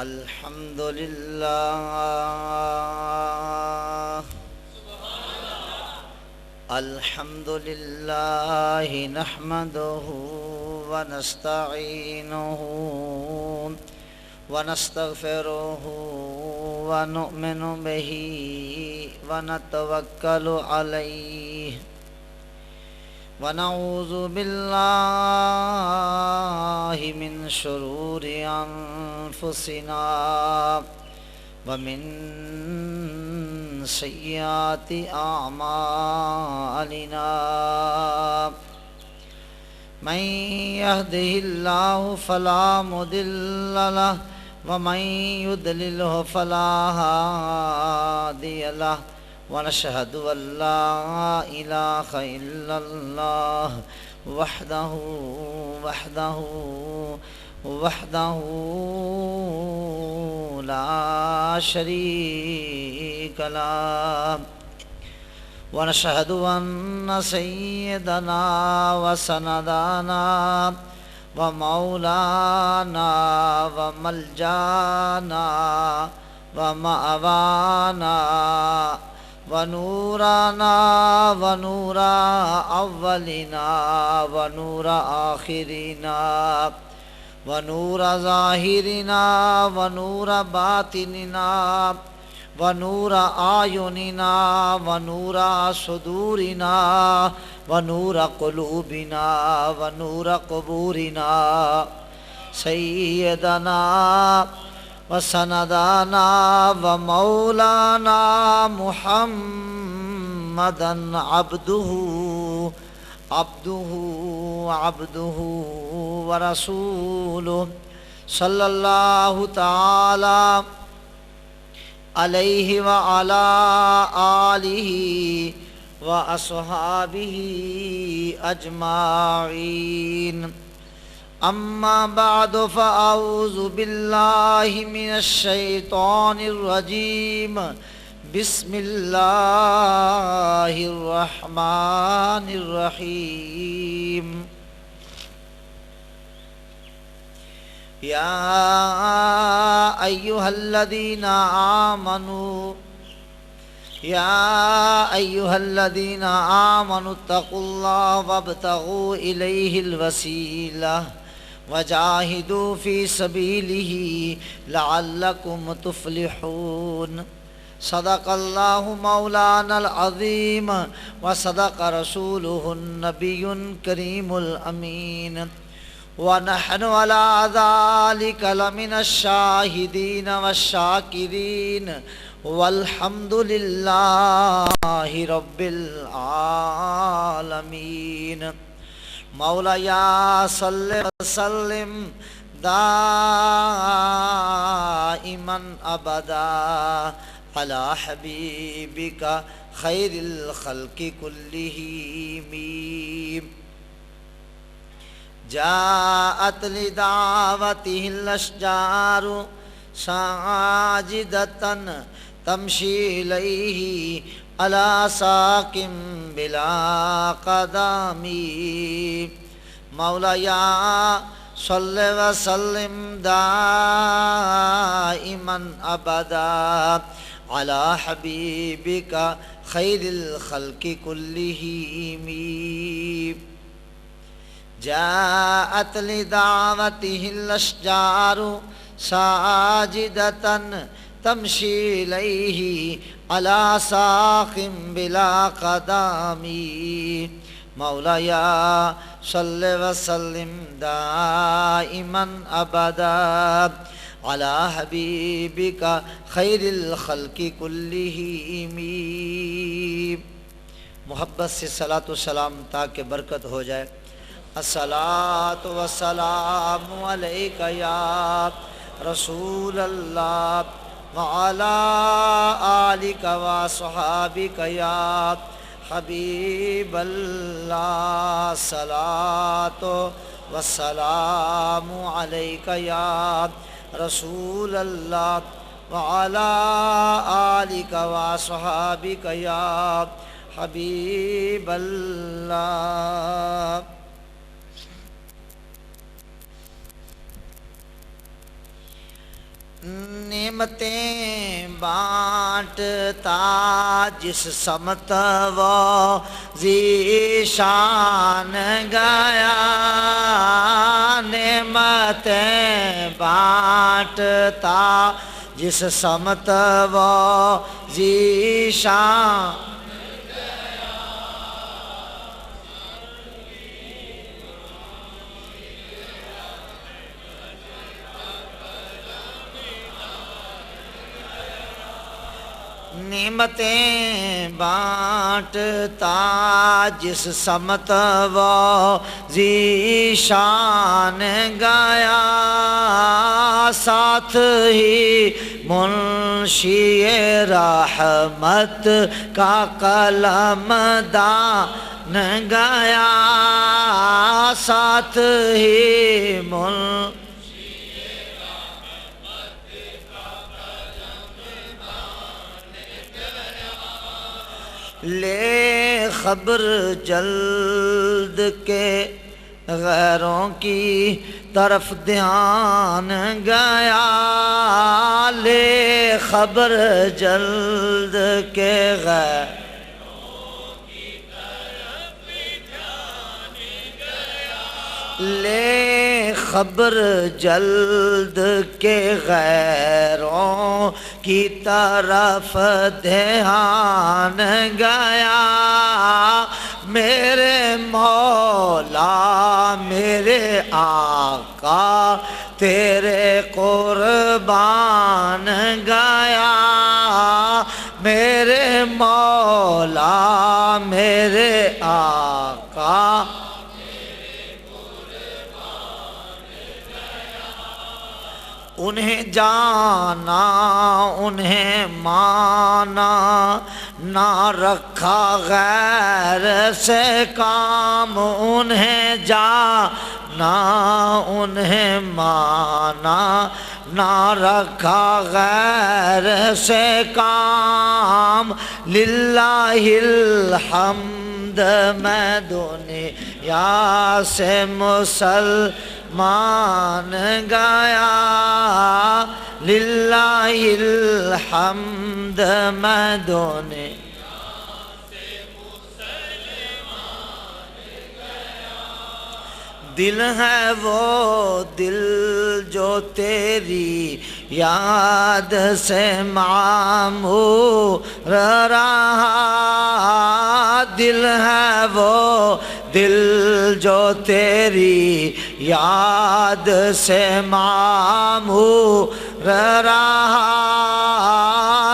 الحمد لله الحمد لله نحمده ونستعينه ونستغفره ونؤمن به ونتوكل عليه ونعوذ بالله من شرور أنفسنا ومن سيئات أعمالنا من يهده الله فلا مضل له ومن يضلله فلا هادي له ونشهد أن لا إله إلا الله وحده لا شريك له ونشهد أن سيدنا وسندنا ومولانا وملجانا ومأوانا ونورنا ونور أولنا ونور آخرنا ونور ظاهرنا ونور باطننا ونور أعيننا ونور صدورنا ونور قلوبنا ونور قبورنا سيدنا وسندنا ومولانا محمدا عبده ورسوله صلى الله تعالى عليه وعلى آله وأصحابه أجمعين أما بعد فأعوذ بالله من الشيطان الرجيم بسم الله الرحمن الرحيم يا أيها الذين آمنوا اتقوا الله وابتغوا إليه الوسيلة وجاهدوا في سبيله لعلكم تفلحون صدق الله مولانا العظيم وصدق رسوله النبي الكريم الأمين ونحن على ذلك لمن الشاهدين والشاكرين والحمد لله رب العالمين مولایا صلی وسلم دائما ابدا على حبيبك خير الخلق كلهم جاءت لدعوته الأشجار ساجدة تمشي إليه على ساق بلا قدم مولایا صلی وسلم دائما ابدا على حبيبك خير الخلق كلهم جاءت لدعوته الأشجار ساجدة تمشي إليه على ساق بلا قدم مولایا صلی وسلم دائما ابدا على حبيبك خير الخلق كلهم محبت سے صلاۃ و سلام تاکہ برکت ہو جائے الصلاۃ والسلام علیک یا رسول اللہ وعلى آلك وصحابك يا حبيب الله صلاة والسلام عليك يا رسول الله وعلى آلك وصحابك يا حبيب الله نعمتیں بانٹتا جس سمت وہ ذیشان گیا، نعمتیں بانٹتا جس سمت وہ ذیشان، نعمتیں بانٹتا جس سمت وہ ذیشان گیا، ساتھ ہی منشی رحمت کا قلم دان گیا، ساتھ ہی لے خبر جلد کے غیروں کی طرف دھیان گیا، لے خبر جلد کے غیروں کی طرف دھیان گیا، لے خبر جلد کے غیروں کی طرف دھیان گیا، میرے مولا میرے آقا تیرے قربان گیا، میرے مولا میرے آقا انہیں جانا انہیں مانا، نہ رکھا غیر سے کام، انہیں جانا انہیں مانا، نہ رکھا غیر سے کام، للہ الحمد میں دنیا سے مسلمان گیا، للہ الحمد میں دنیا سے مسلمان گیا، دل ہے وہ دل جو تیری یاد سے معمور رہا، دل ہے وہ دل جو تیری یاد سے معمور رہا،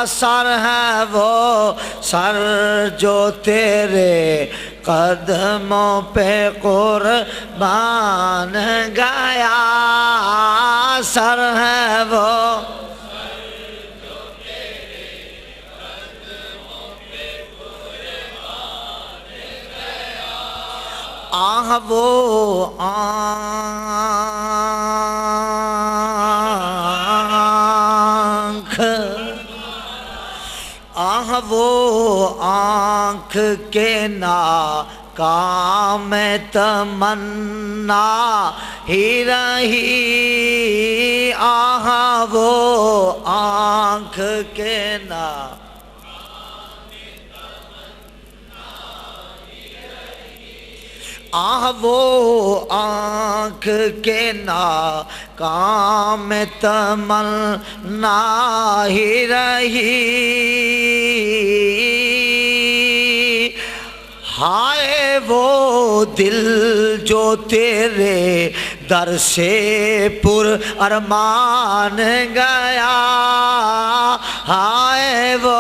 سر ہے وہ سر جو تیرے قدموں پہ قربان گیا، سر ہے وہ آہ وہ آنکھ، آہ وہ آنکھ کے ناکام تمنا ہی رہی، آہ وہ آنکھ کے ناکام آہ وہ آنکھ کے ناکام تمنا ہی رہی، ہائے وہ دل جو تیرے در سے پر ارمان گیا، ہائے وہ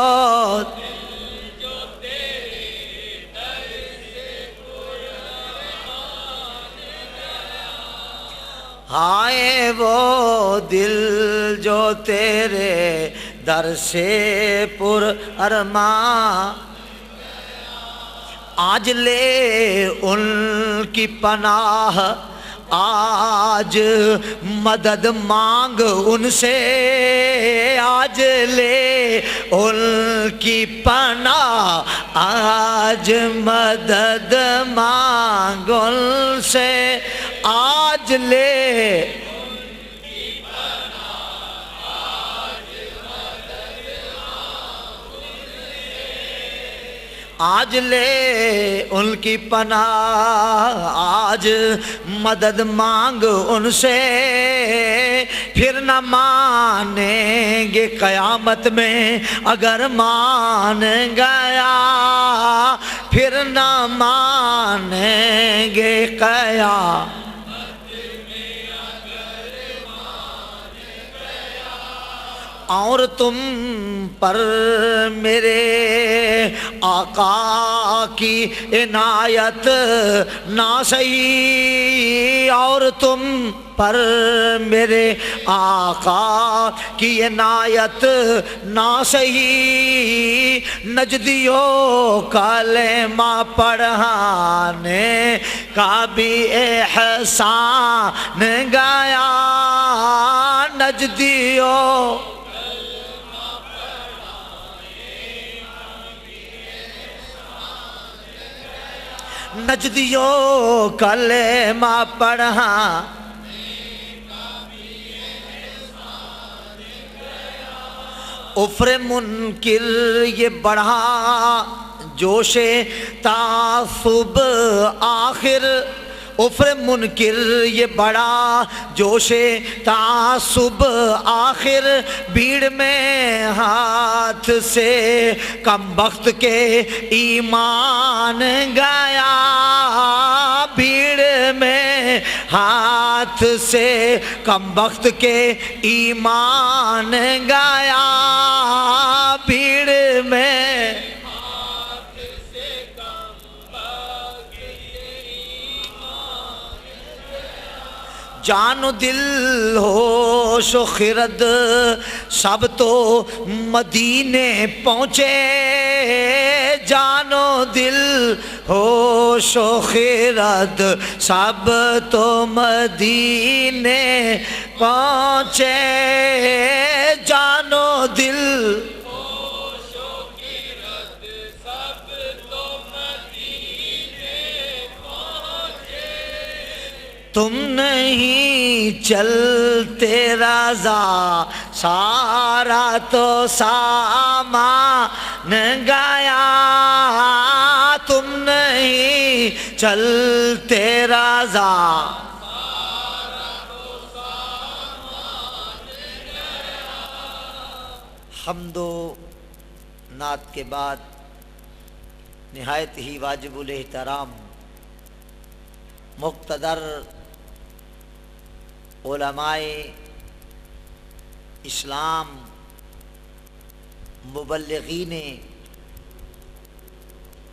ہائے وہ دل جو تیرے در سے پر ارمان، آج لے ان کی پناہ، آج مدد مانگ ان سے، آج لے ان کی پناہ، آج مدد مانگ ان سے، آج لے آج لے ان کی پناہ، آج مدد مانگ ان سے، پھر نہ مانیں گے قیامت میں اگر مان گیا، پھر نہ مانیں گے قیامت۔ اور تم پر میرے آقا کی عنایت نہ سہی، اور تم پر میرے آقا کی عنایت نہ سہی، نجدیوں کلمہ پڑھانے کا بھی احسان گیا، نجدیوں نجدیوں کلمہ پڑھا، افر منکر یہ بڑھا جوش تعصب آخر، افر منکر یہ بڑا جوش تعصب آخر، بھیڑ میں ہاتھ سے کم بخت کے ایمان گیا، بھیڑ میں ہاتھ سے کم بخت کے ایمان گیا، بھیڑ میں جان و دل ہوش و خرد سب تو مدینے پہنچے، جان و دل ہوش و خرد سب تو مدینے پہنچے، جان و دل تم نہیں چلتے رضا سارا تو سامان گیا، تم نہیں چلتے رضا حمد و نعت کے بعد نہایت ہی واجب الاحترام مقتدر علماء اسلام، مبلغین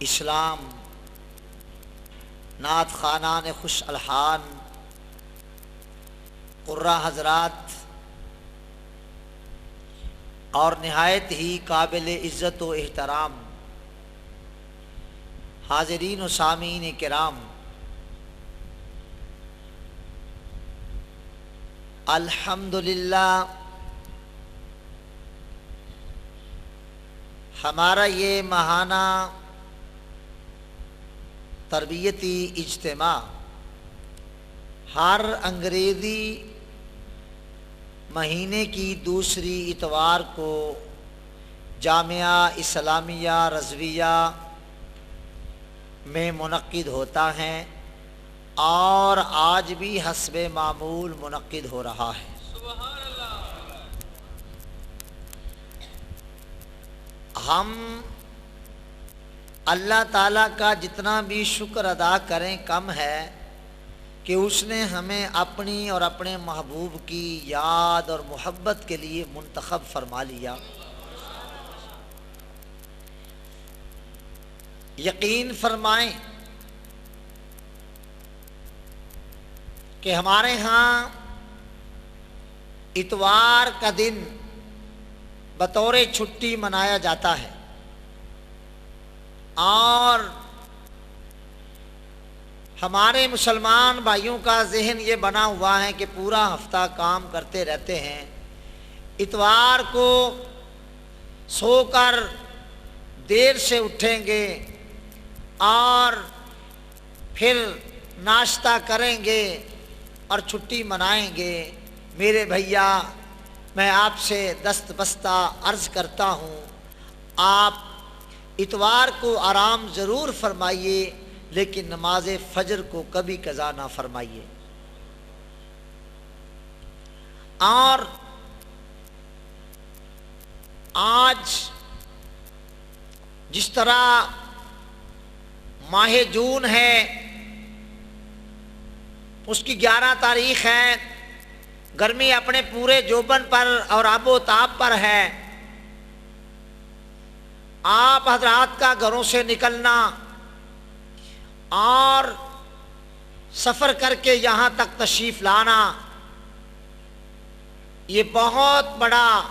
اسلام، نعت خوانان خوش الحان، قراء حضرات اور نہایت ہی قابل عزت و احترام حاضرین و سامعین کرام، الحمدللہ ہمارا یہ ماہانہ تربیتی اجتماع ہر انگریزی مہینے کی دوسری اتوار کو جامعہ اسلامیہ رضویہ میں منعقد ہوتا ہے، اور آج بھی حسب معمول منعقد ہو رہا ہے۔ سبحان اللہ۔ ہم اللہ تعالیٰ کا جتنا بھی شکر ادا کریں کم ہے کہ اس نے ہمیں اپنی اور اپنے محبوب کی یاد اور محبت کے لیے منتخب فرما لیا۔ یقین فرمائیں کہ ہمارے ہاں اتوار کا دن بطور چھٹی منایا جاتا ہے، اور ہمارے مسلمان بھائیوں کا ذہن یہ بنا ہوا ہے کہ پورا ہفتہ کام کرتے رہتے ہیں، اتوار کو سو کر دیر سے اٹھیں گے اور پھر ناشتہ کریں گے اور چھٹی منائیں گے۔ میرے بھیا، میں آپ سے دست بستہ عرض کرتا ہوں، آپ اتوار کو آرام ضرور فرمائیے لیکن نماز فجر کو کبھی قضا نہ فرمائیے۔ اور آج جس طرح ماہ جون ہے، اس کی 11 تاریخ ہے، گرمی اپنے پورے جوبن پر اور آب و تاب پر ہے، آپ حضرات کا گھروں سے نکلنا اور سفر کر کے یہاں تک تشریف لانا یہ بہت بڑا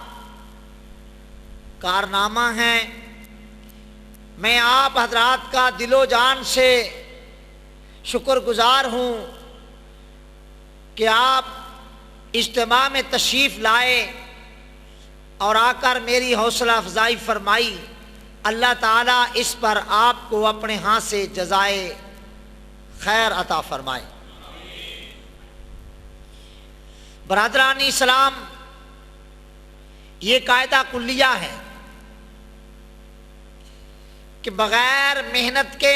کارنامہ ہے۔ میں آپ حضرات کا دل و جان سے شکر گزار ہوں کہ آپ اجتماع میں تشریف لائے اور آ کر میری حوصلہ افزائی فرمائی۔ اللہ تعالیٰ اس پر آپ کو اپنے ہاں سے جزائے خیر عطا فرمائے۔ برادران اسلام، یہ قاعدہ کلیہ ہے کہ بغیر محنت کے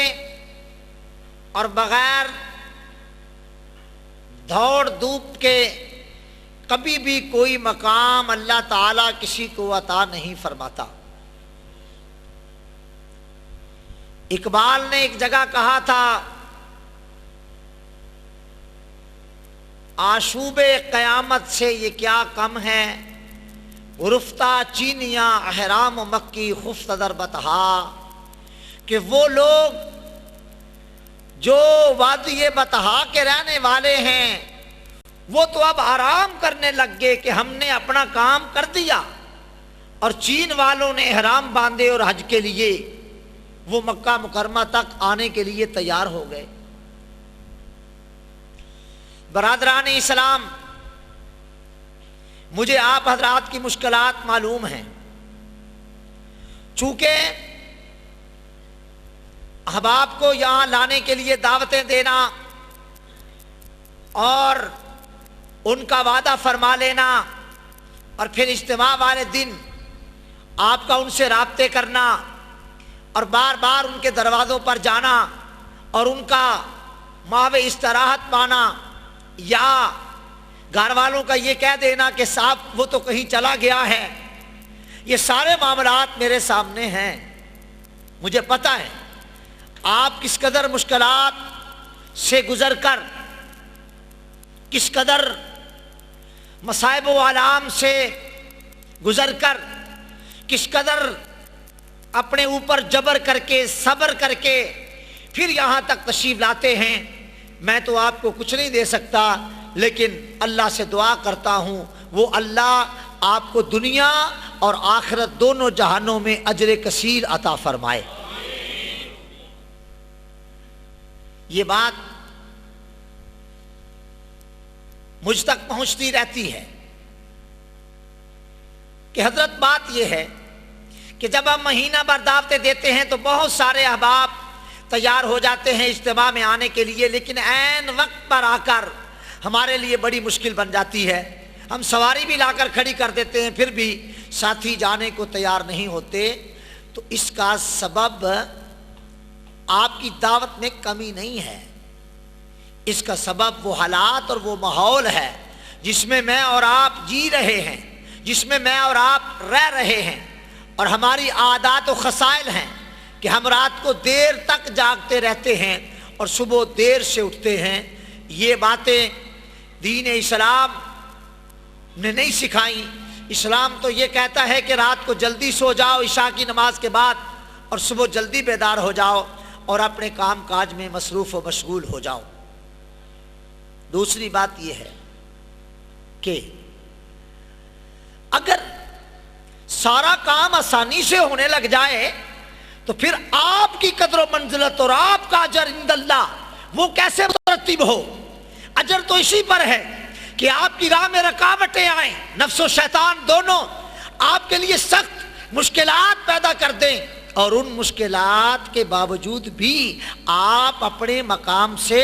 اور بغیر دوڑ دھوپ کے کبھی بھی کوئی مقام اللہ تعالیٰ کسی کو عطا نہیں فرماتا۔ اقبال نے ایک جگہ کہا تھا، آشوب قیامت سے یہ کیا کم ہے، گرفتہ چینیاں احرام و مکی خفت در بطحا، کہ وہ لوگ جو وادی بطحا کے رہنے والے ہیں وہ تو اب آرام کرنے لگ گئے کہ ہم نے اپنا کام کر دیا، اور چین والوں نے احرام باندھے اور حج کے لیے وہ مکہ مکرمہ تک آنے کے لیے تیار ہو گئے۔ برادران اسلام، مجھے آپ حضرات کی مشکلات معلوم ہیں، چونکہ احباب کو یہاں لانے کے لیے دعوتیں دینا اور ان کا وعدہ فرما لینا اور پھر اجتماع والے دن آپ کا ان سے رابطے کرنا اور بار بار ان کے دروازوں پر جانا اور ان کا ماو استراحت پانا یا گھر والوں کا یہ کہہ دینا کہ صاحب وہ تو کہیں چلا گیا ہے، یہ سارے معاملات میرے سامنے ہیں۔ مجھے پتہ ہے آپ کس قدر مشکلات سے گزر کر، کس قدر مصائب و آلام سے گزر کر، کس قدر اپنے اوپر جبر کر کے صبر کر کے پھر یہاں تک تشریف لاتے ہیں۔ میں تو آپ کو کچھ نہیں دے سکتا، لیکن اللہ سے دعا کرتا ہوں وہ اللہ آپ کو دنیا اور آخرت دونوں جہانوں میں اجر کثیر عطا فرمائے۔ یہ بات مجھ تک پہنچتی رہتی ہے کہ حضرت بات یہ ہے کہ جب ہم مہینہ بھر دعوتیں دیتے ہیں تو بہت سارے احباب تیار ہو جاتے ہیں اجتماع میں آنے کے لیے، لیکن عین وقت پر آ کر ہمارے لیے بڑی مشکل بن جاتی ہے۔ ہم سواری بھی لا کر کھڑی کر دیتے ہیں، پھر بھی ساتھی جانے کو تیار نہیں ہوتے۔ تو اس کا سبب آپ کی دعوت میں کمی نہیں ہے، اس کا سبب وہ حالات اور وہ ماحول ہے جس میں میں اور آپ جی رہے ہیں، جس میں میں اور آپ رہ رہے ہیں، اور ہماری عادات و خصائل ہیں کہ ہم رات کو دیر تک جاگتے رہتے ہیں اور صبح دیر سے اٹھتے ہیں۔ یہ باتیں دین اسلام نے نہیں سکھائیں۔ اسلام تو یہ کہتا ہے کہ رات کو جلدی سو جاؤ عشاء کی نماز کے بعد، اور صبح جلدی بیدار ہو جاؤ اور اپنے کام کاج میں مصروف و مشغول ہو جاؤ۔ دوسری بات یہ ہے کہ اگر سارا کام آسانی سے ہونے لگ جائے تو پھر آپ کی قدر و منزلت اور آپ کا اجر عند اللہ وہ کیسے مرتب ہو؟ اجر تو اسی پر ہے کہ آپ کی راہ میں رکاوٹیں آئیں، نفس و شیطان دونوں آپ کے لیے سخت مشکلات پیدا کر دیں، اور ان مشکلات کے باوجود بھی آپ اپنے مقام سے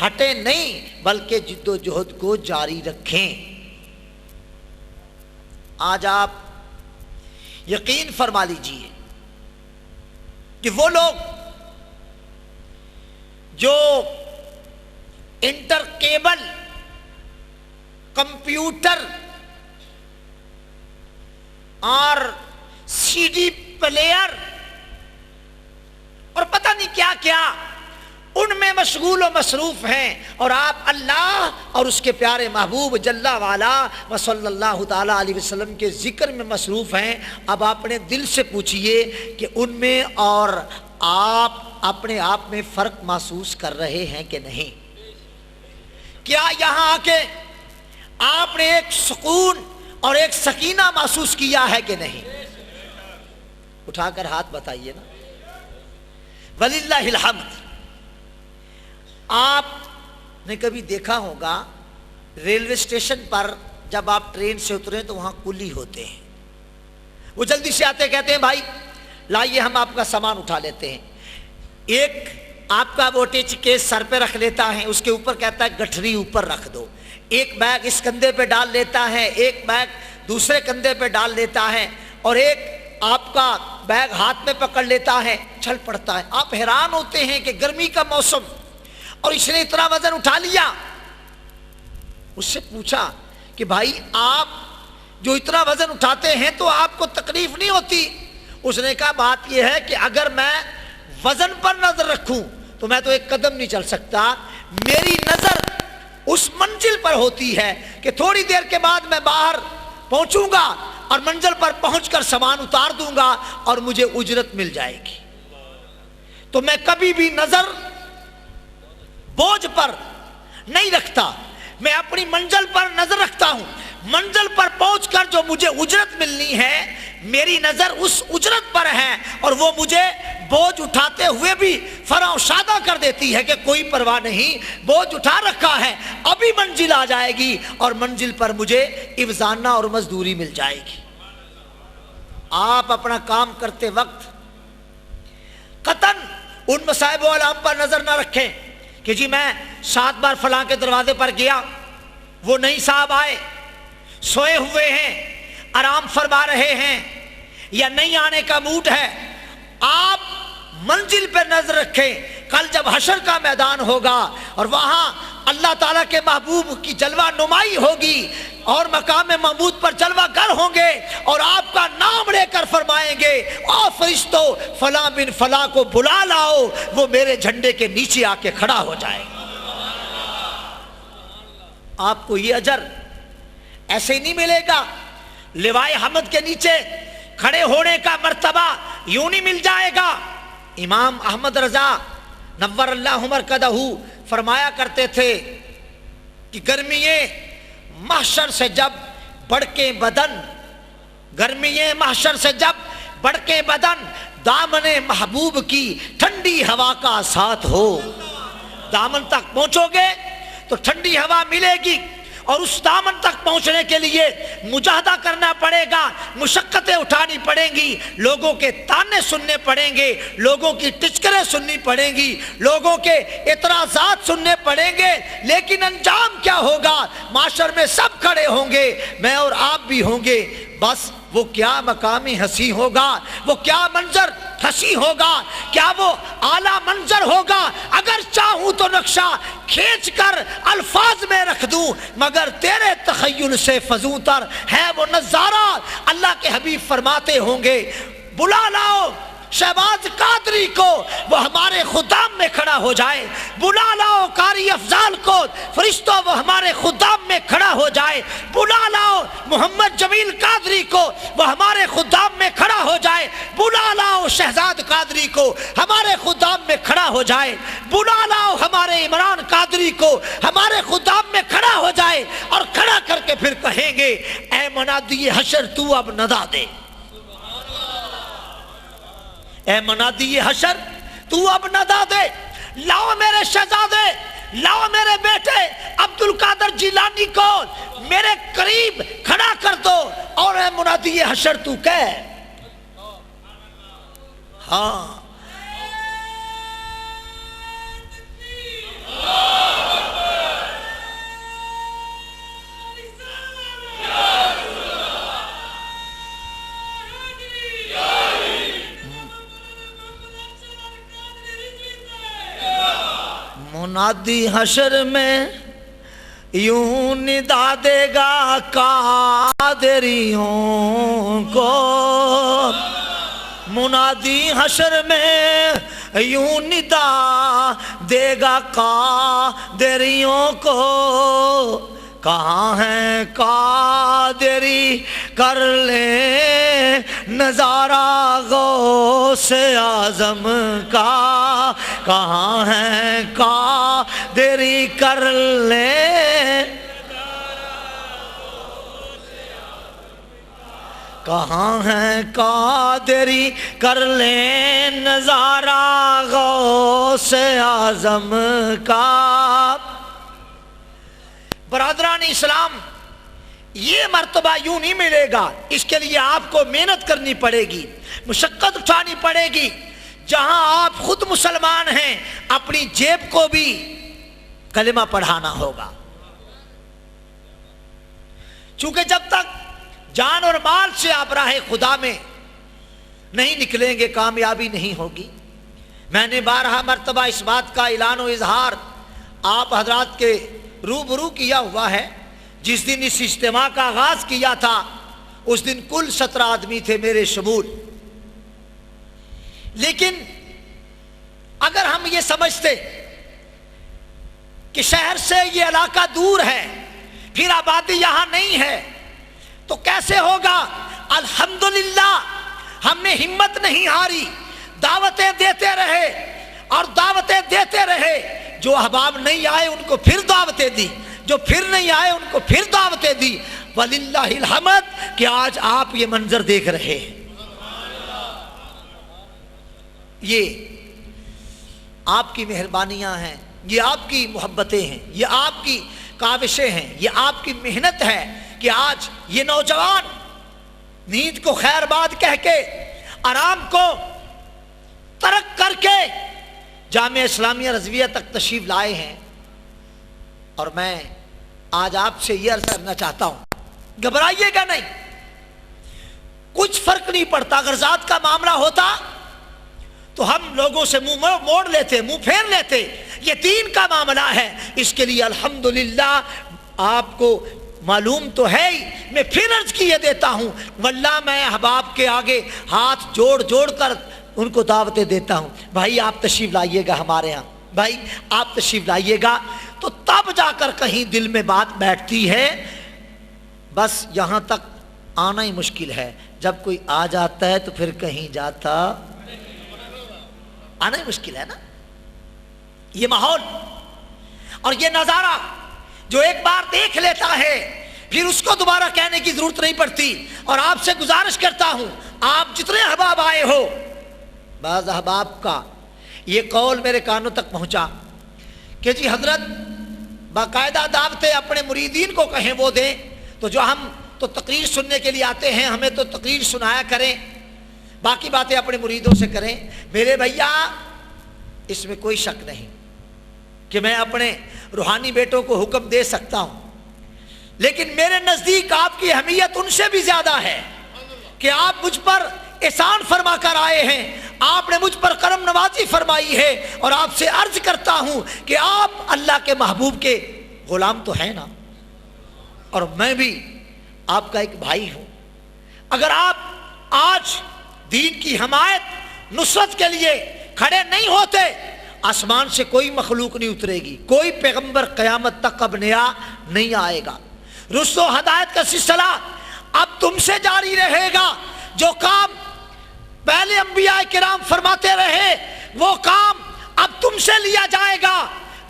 ہٹیں نہیں بلکہ جد و جہد کو جاری رکھیں۔ آج آپ یقین فرما لیجئے کہ وہ لوگ جو انٹر کیبل کمپیوٹر اور سی ڈی پلیئر اور پتہ نہیں کیا کیا ان میں مشغول و مصروف ہیں، اور آپ اللہ اور اس کے پیارے محبوب جل والا و صلی اللہ تعالی علیہ وسلم کے ذکر میں مصروف ہیں۔ اب اپنے دل سے پوچھئے کہ ان میں اور آپ اپنے آپ میں فرق محسوس کر رہے ہیں کہ نہیں؟ کیا یہاں آ کے آپ نے ایک سکون اور ایک سکینہ محسوس کیا ہے کہ نہیں؟ اٹھا کر ہاتھ بتائیے نا۔ وللہ الحمد۔ آپ نے کبھی دیکھا ہوگا ریلوے اسٹیشن پر جب آپ ٹرین سے اتریں تو وہاں کلی ہوتے ہیں، وہ جلدی سے آتے کہتے ہیں بھائی لائیے ہم آپ کا سامان اٹھا لیتے ہیں۔ ایک آپ کا ووٹیج کیس سر پہ رکھ لیتا ہے، اس کے اوپر کہتا ہے گٹھری اوپر رکھ دو، ایک بیگ اس کندھے پہ ڈال لیتا ہے، ایک بیگ دوسرے کندھے پہ ڈال لیتا ہے، اور ایک آپ کا بیگ ہاتھ میں پکڑ لیتا ہے، چل پڑتا ہے۔ آپ حیران ہوتے ہیں کہ گرمی کا موسم اور اس نے اتنا وزن اٹھا لیا۔ اس سے پوچھا کہ بھائی آپ جو اتنا وزن اٹھاتے ہیں تو آپ کو تکلیف نہیں ہوتی؟ اس نے کہا بات یہ ہے کہ اگر میں وزن پر نظر رکھوں تو میں تو ایک قدم نہیں چل سکتا، میری نظر اس منزل پر ہوتی ہے کہ تھوڑی دیر کے بعد میں باہر پہنچوں گا اور منزل پر پہنچ کر سامان اتار دوں گا اور مجھے اجرت مل جائے گی۔ تو میں کبھی بھی نظر بوجھ پر نہیں رکھتا، میں اپنی منزل پر نظر رکھتا ہوں۔ منزل پر پہنچ کر جو مجھے اجرت ملنی ہے میری نظر اس اجرت پر ہے، اور وہ مجھے بوجھ اٹھاتے ہوئے بھی فرح شادہ کر دیتی ہے کہ کوئی پرواہ نہیں، بوجھ اٹھا رکھا ہے، ابھی منزل آ جائے گی اور منزل پر مجھے افزانہ اور مزدوری مل جائے گی۔ آپ اپنا کام کرتے وقت قطعاً ان مصائب و آلام پر نظر نہ رکھیں کہ جی میں 7 بار فلاں کے دروازے پر گیا، وہ نہیں صاحب آئے، سوئے ہوئے ہیں، آرام فرما رہے ہیں، یا نہیں آنے کا موڈ ہے۔ آپ منزل پہ نظر رکھیں، کل جب حشر کا میدان ہوگا اور وہاں اللہ تعالیٰ کے محبوب کی جلوہ نمائی ہوگی اور مقام محمود پر جلوہ گر ہوں گے اور آپ کا نام لے کر فرمائیں گے او فرشتو فلاں بن فلاں کو بلا لاؤ، وہ میرے جھنڈے کے نیچے آ کے کھڑا ہو جائے گا۔ آپ کو یہ اجر ایسے ہی نہیں ملے گا، لوائے حمد کے نیچے کھڑے ہونے کا مرتبہ یوں نہیں مل جائے گا۔ امام احمد رضا نور اللہ مرکزہ فرمایا کرتے تھے کہ گرمیے محشر سے جب بڑکے بدن، گرمیے محشر سے جب بڑکے بدن، دامن محبوب کی ٹھنڈی ہوا کا ساتھ ہو۔ دامن تک پہنچو گے تو ٹھنڈی ہوا ملے گی، اور اس دامن تک پہنچنے کے لیے مجاہدہ کرنا پڑے گا، مشقتیں اٹھانی پڑیں گی، لوگوں کے تانے سننے پڑیں گے، لوگوں کی ٹچکریں سننی پڑیں گی، لوگوں کے اعتراضات سننے پڑیں گے، لیکن انجام کیا ہوگا؟ معاشر میں سب کھڑے ہوں گے، میں اور آپ بھی ہوں گے۔ بس وہ کیا مقامی ہنسی ہوگا، وہ کیا منظر ہنسی ہوگا، کیا وہ اعلیٰ منظر ہوگا۔ اگر چاہوں تو نقشہ کھینچ کر الفاظ میں رکھ دوں، مگر تیرے تخیل سے فزوں تر ہے وہ نظارہ۔ اللہ کے حبیب فرماتے ہوں گے بلا لاؤ شہباز قادری کو، وہ ہمارے خدام میں کھڑا ہو جائے، بلا لاؤ قاری افضال کو، فرشتوں وہ ہمارے خدام میں کھڑا ہو جائے، بلا لاؤ محمد جمیل قادری کو، وہ ہمارے خدام میں کھڑا ہو جائے، بلا لاؤ شہزاد قادری کو، ہمارے خدام میں کھڑا ہو جائے، بلا لاؤ ہمارے عمران قادری کو، ہمارے خدام میں کھڑا ہو جائے، اور کھڑا کر کے پھر کہیں گے اے منادی حشر تو اب ندا دے، اے منادی حشر تو اب ندا دے، لاؤ میرے شہزادے، لاؤ میرے بیٹے عبد القادر جیلانی کو میرے قریب کھڑا کر دو، اور اے منادی حشر تو کہہ ہاں منادی حشر میں یوں ندا دے گا قادریوں کو، منادی حشر میں یوں ندا دے گا قادریوں کو، کہاں ہیں قادری کر لیں نظارہ غوث اعظم کا، کہاں ہیں قادری کر لیں، کہاں ہیں قادری کر لیں نظارہ غوث اعظم کا۔ برادران اسلام، یہ مرتبہ یوں نہیں ملے گا، اس کے لیے آپ کو محنت کرنی پڑے گی، مشقت اٹھانی پڑے گی۔ جہاں آپ خود مسلمان ہیں اپنی جیب کو بھی کلمہ پڑھانا ہوگا، چونکہ جب تک جان اور مال سے آپ راہ خدا میں نہیں نکلیں گے کامیابی نہیں ہوگی۔ میں نے بارہا مرتبہ اس بات کا اعلان و اظہار آپ حضرات کے روبرو کیا ہوا ہے۔ جس دن اس اجتماع کا آغاز کیا تھا اس دن کل 17 آدمی تھے میرے شمول، لیکن اگر ہم یہ سمجھتے کہ شہر سے یہ علاقہ دور ہے پھر آبادی یہاں نہیں ہے تو کیسے ہوگا؟ الحمدللہ ہم نے ہمت نہیں ہاری، دعوتیں دیتے رہے اور دعوتیں دیتے رہے۔ جو احباب نہیں آئے ان کو پھر دعوتیں دی، جو پھر نہیں آئے ان کو پھر دعوتیں دی، وللہ الحمد کہ آج آپ یہ منظر دیکھ رہے ہیں۔ یہ آپ کی مہربانیاں ہیں، یہ آپ کی محبتیں ہیں، یہ آپ کی کاوشیں ہیں، یہ آپ کی محنت ہے کہ آج یہ نوجوان نیند کو خیر باد کہہ کے، آرام کو ترک کر کے جامعہ اسلامیہ رضویہ تک تشریف لائے ہیں۔ اور میں آج آپ سے یہ عرض کرنا چاہتا ہوں، گھبرائیے گا نہیں، کچھ فرق نہیں پڑتا۔ اگر ذات کا معاملہ ہوتا تو ہم لوگوں سے منہ موڑ لیتے، منہ پھیر لیتے۔ یہ دین کا معاملہ ہے، اس کے لیے الحمدللہ آپ کو معلوم تو ہے ہی، میں پھر عرض کیے دیتا ہوں، واللہ میں احباب کے آگے ہاتھ جوڑ جوڑ کر ان کو دعوتیں دیتا ہوں، بھائی آپ تشریف لائیے گا ہمارے ہاں، بھائی آپ تشریف لائیے گا، تو تب جا کر کہیں دل میں بات بیٹھتی ہے۔ بس یہاں تک آنا ہی مشکل ہے، جب کوئی آ جاتا ہے تو پھر کہیں جاتا آنا ہی مشکل ہے نا۔ یہ ماحول اور یہ نظارہ جو ایک بار دیکھ لیتا ہے پھر اس کو دوبارہ کہنے کی ضرورت نہیں پڑتی۔ اور آپ سے گزارش کرتا ہوں، آپ جتنے احباب آئے ہو، بعض احباب کا یہ قول میرے کانوں تک پہنچا کہ جی حضرت باقاعدہ دعوتیں اپنے مریدین کو کہیں وہ دیں، تو جو ہم تو تقریر سننے کے لیے آتے ہیں ہمیں تو تقریر سنایا کریں، باقی باتیں اپنے مریدوں سے کریں۔ میرے بھیا اس میں کوئی شک نہیں کہ میں اپنے روحانی بیٹوں کو حکم دے سکتا ہوں، لیکن میرے نزدیک آپ کی اہمیت ان سے بھی زیادہ ہے کہ آپ مجھ پر احسان فرما کر آئے ہیں، آپ نے مجھ پر کرم نوازی فرمائی ہے، اور آپ سے عرض کرتا ہوں کہ آپ اللہ کے محبوب کے غلام تو ہیں نا، اور میں بھی آپ کا ایک بھائی ہوں۔ اگر آپ آج دین کی حمایت نصرت کے لیے کھڑے نہیں ہوتے، آسمان سے کوئی مخلوق نہیں اترے گی، کوئی پیغمبر قیامت تک اب نیا نہیں آئے گا۔ رشد و ہدایت کا سلسلہ اب تم سے جاری رہے گا۔ جو کام پہلے انبیاء کرام فرماتے رہے وہ کام اب تم سے لیا جائے گا۔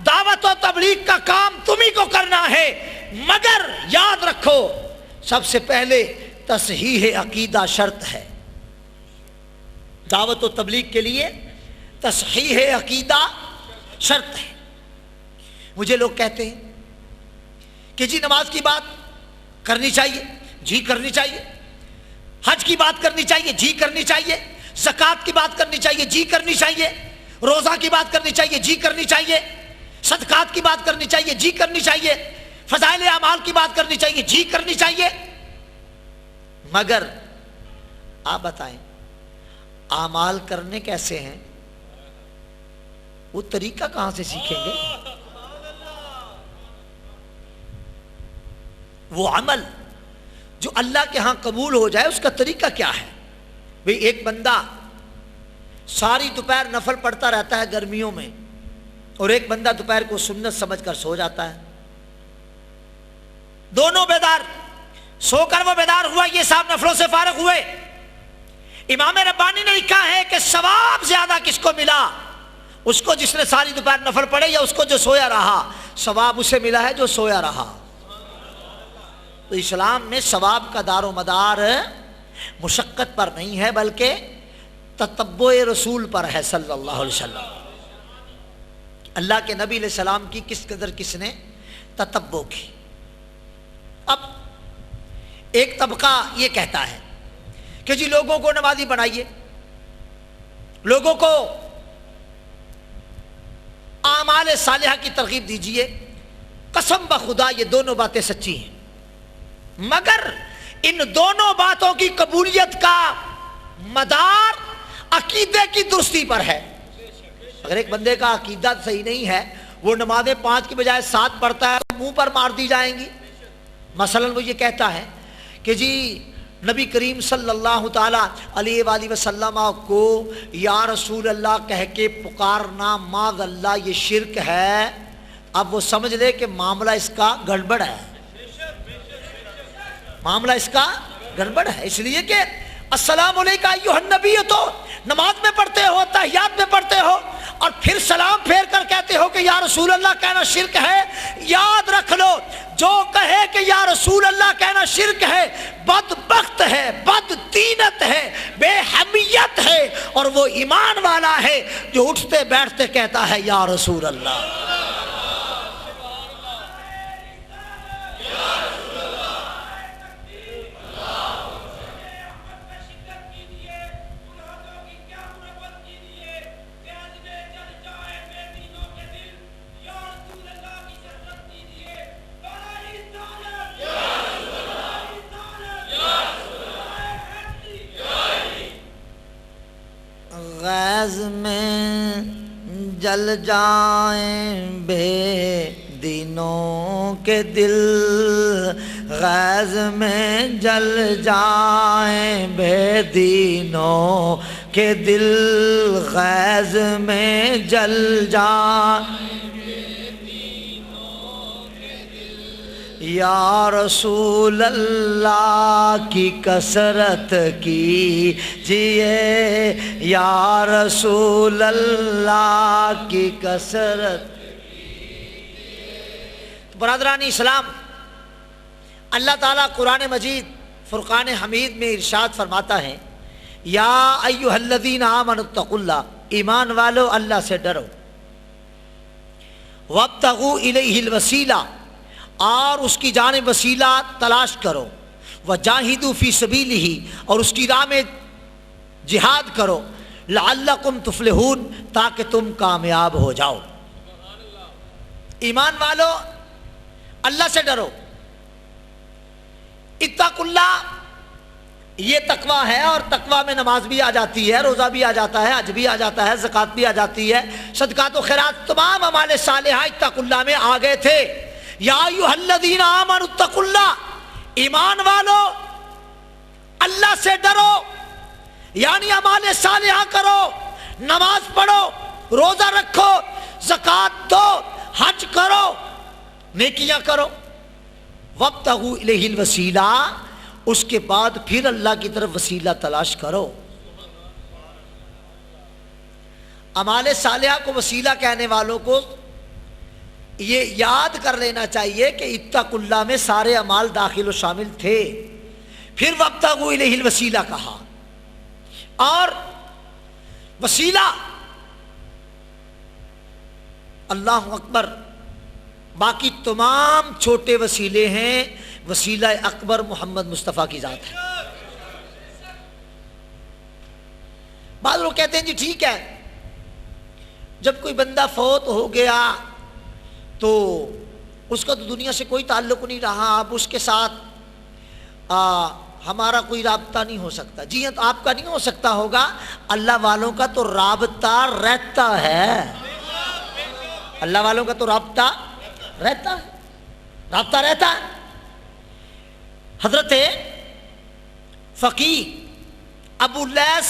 دعوت و تبلیغ کا کام تم ہی کو کرنا ہے، مگر یاد رکھو سب سے پہلے تصحیح عقیدہ شرط ہے۔ دعوت و تبلیغ کے لیے تصحیح عقیدہ شرط ہے۔ مجھے لوگ کہتے ہیں کہ جی نماز کی بات کرنی چاہیے، جی کرنی چاہیے، حج کی بات کرنی چاہیے، جی کرنی چاہیے، زکوٰۃ کی بات کرنی چاہیے، جی کرنی چاہیے، روزہ کی بات کرنی چاہیے، جی کرنی چاہیے، صدقات کی بات کرنی چاہیے، جی کرنی چاہیے، فضائل اعمال کی بات کرنی چاہیے، جی کرنی چاہیے، مگر آپ بتائیں اعمال کرنے کیسے ہیں؟ وہ طریقہ کہاں سے سیکھیں گے؟ وہ عمل جو اللہ کے ہاں قبول ہو جائے اس کا طریقہ کیا ہے؟ بھئی ایک بندہ ساری دوپہر نفل پڑھتا رہتا ہے گرمیوں میں، اور ایک بندہ دوپہر کو سنت سمجھ کر سو جاتا ہے، دونوں بیدار، سو کر وہ بیدار ہوا، یہ صاحب نفلوں سے فارغ ہوئے۔ امام ربانی نے لکھا ہے کہ ثواب زیادہ کس کو ملا؟ اس کو جس نے ساری دوپہر نفل پڑھے، یا اس کو جو سویا رہا؟ ثواب اسے ملا ہے جو سویا رہا۔ تو اسلام میں ثواب کا دار و مدار مشقت پر نہیں ہے، بلکہ تتبع رسول پر ہے صلی اللہ علیہ وسلم۔ اللہ کے نبی علیہ السلام کی کس قدر کس نے تتبع کی۔ اب ایک طبقہ یہ کہتا ہے کہ جی لوگوں کو نمازی بنائیے، لوگوں کو اعمال صالحہ کی ترغیب دیجئے۔ قسم بخدا یہ دونوں باتیں سچی ہیں، مگر ان دونوں باتوں کی قبولیت کا مدار عقیدے کی درستی پر ہے۔ اگر ایک بندے کا عقیدہ صحیح نہیں ہے، وہ نمازیں 5 کی بجائے 7 پڑھتا ہے، منہ پر مار دی جائیں گی۔ مثلا وہ یہ کہتا ہے کہ جی نبی کریم صلی اللہ تعالی علیہ وآلہ وسلم کو یا رسول اللہ کہہ کے پکارنا معاذ اللہ یہ شرک ہے، اب وہ سمجھ لے کہ معاملہ اس کا گڑبڑ ہے، معاملہ اس کا گڑبڑ ہے۔ اس لیے کہ السلام علیکم ایھا النبی تو نماز میں پڑھتے ہو، تحیات میں پڑھتے ہو، اور پھر سلام پھیر کر کہتے ہو کہ یا رسول اللہ کہنا شرک ہے۔ یاد رکھ لو، جو کہے کہ یا رسول اللہ کہنا شرک ہے بدبخت ہے، بددینت ہے، بے حمیت ہے، اور وہ ایمان والا ہے جو اٹھتے بیٹھتے کہتا ہے یا رسول اللہ۔ غیظ میں جل جائیں بے دینوں کے دل، غیظ میں جل جائیں بے دینوں کے دل، غیظ میں جل جائیں یا رسول اللہ کی کثرت کیجئے، یا رسول اللہ کی کثرت۔ برادران اسلام، اللہ تعالیٰ قرآن مجید فرقان حمید میں ارشاد فرماتا ہے یا ایھا الذین آمنوا اتقوا اللہ، ایمان والو اللہ سے ڈرو، وابتغوا الیہ الوسیلہ، اور اس کی جانب وسیلہ تلاش کرو، وجاہدوا فی سبیلہ، اور اس کی راہ میں جہاد کرو، لعلکم تفلحون، تاکہ تم کامیاب ہو جاؤ۔ ایمان والو اللہ سے ڈرو، اتقوا اللہ یہ تقویٰ ہے، اور تقویٰ میں نماز بھی آ جاتی ہے، روزہ بھی آ جاتا ہے، حج بھی آ جاتا ہے، زکوٰۃ بھی آ جاتی ہے، صدقات و خیرات، تمام اعمال صالحہ اتقوا اللہ میں آ گئے تھے۔ یا ایھا الذین آمنوا اتقوا اللہ، ایمان والو اللہ سے ڈرو، یعنی اعمال صالحہ کرو، نماز پڑھو، روزہ رکھو، زکوٰۃ دو، حج کرو، نیکیاں کرو، وابتغوا الیہ الوسیلہ، اس کے بعد پھر اللہ کی طرف وسیلہ تلاش کرو۔ اعمال صالحہ کو وسیلہ کہنے والوں کو یہ یاد کر لینا چاہیے کہ اتقوا اللہ میں سارے اعمال داخل و شامل تھے، پھر وابتغوا الیہ الوسیلہ کہا، اور وسیلہ اللہ اکبر، باقی تمام چھوٹے وسیلے ہیں، وسیلہ اکبر محمد مصطفیٰ کی ذات ہے۔ بعض لوگ کہتے ہیں جی ٹھیک ہے، جب کوئی بندہ فوت ہو گیا تو اس کا تو دنیا سے کوئی تعلق نہیں رہا، اب اس کے ساتھ ہمارا کوئی رابطہ نہیں ہو سکتا۔ جی ہاں، تو آپ کا نہیں ہو سکتا ہوگا، اللہ والوں کا تو رابطہ رہتا ہے۔ اللہ والوں کا تو رابطہ رہتا ہے. حضرت فقیہ ابو لیث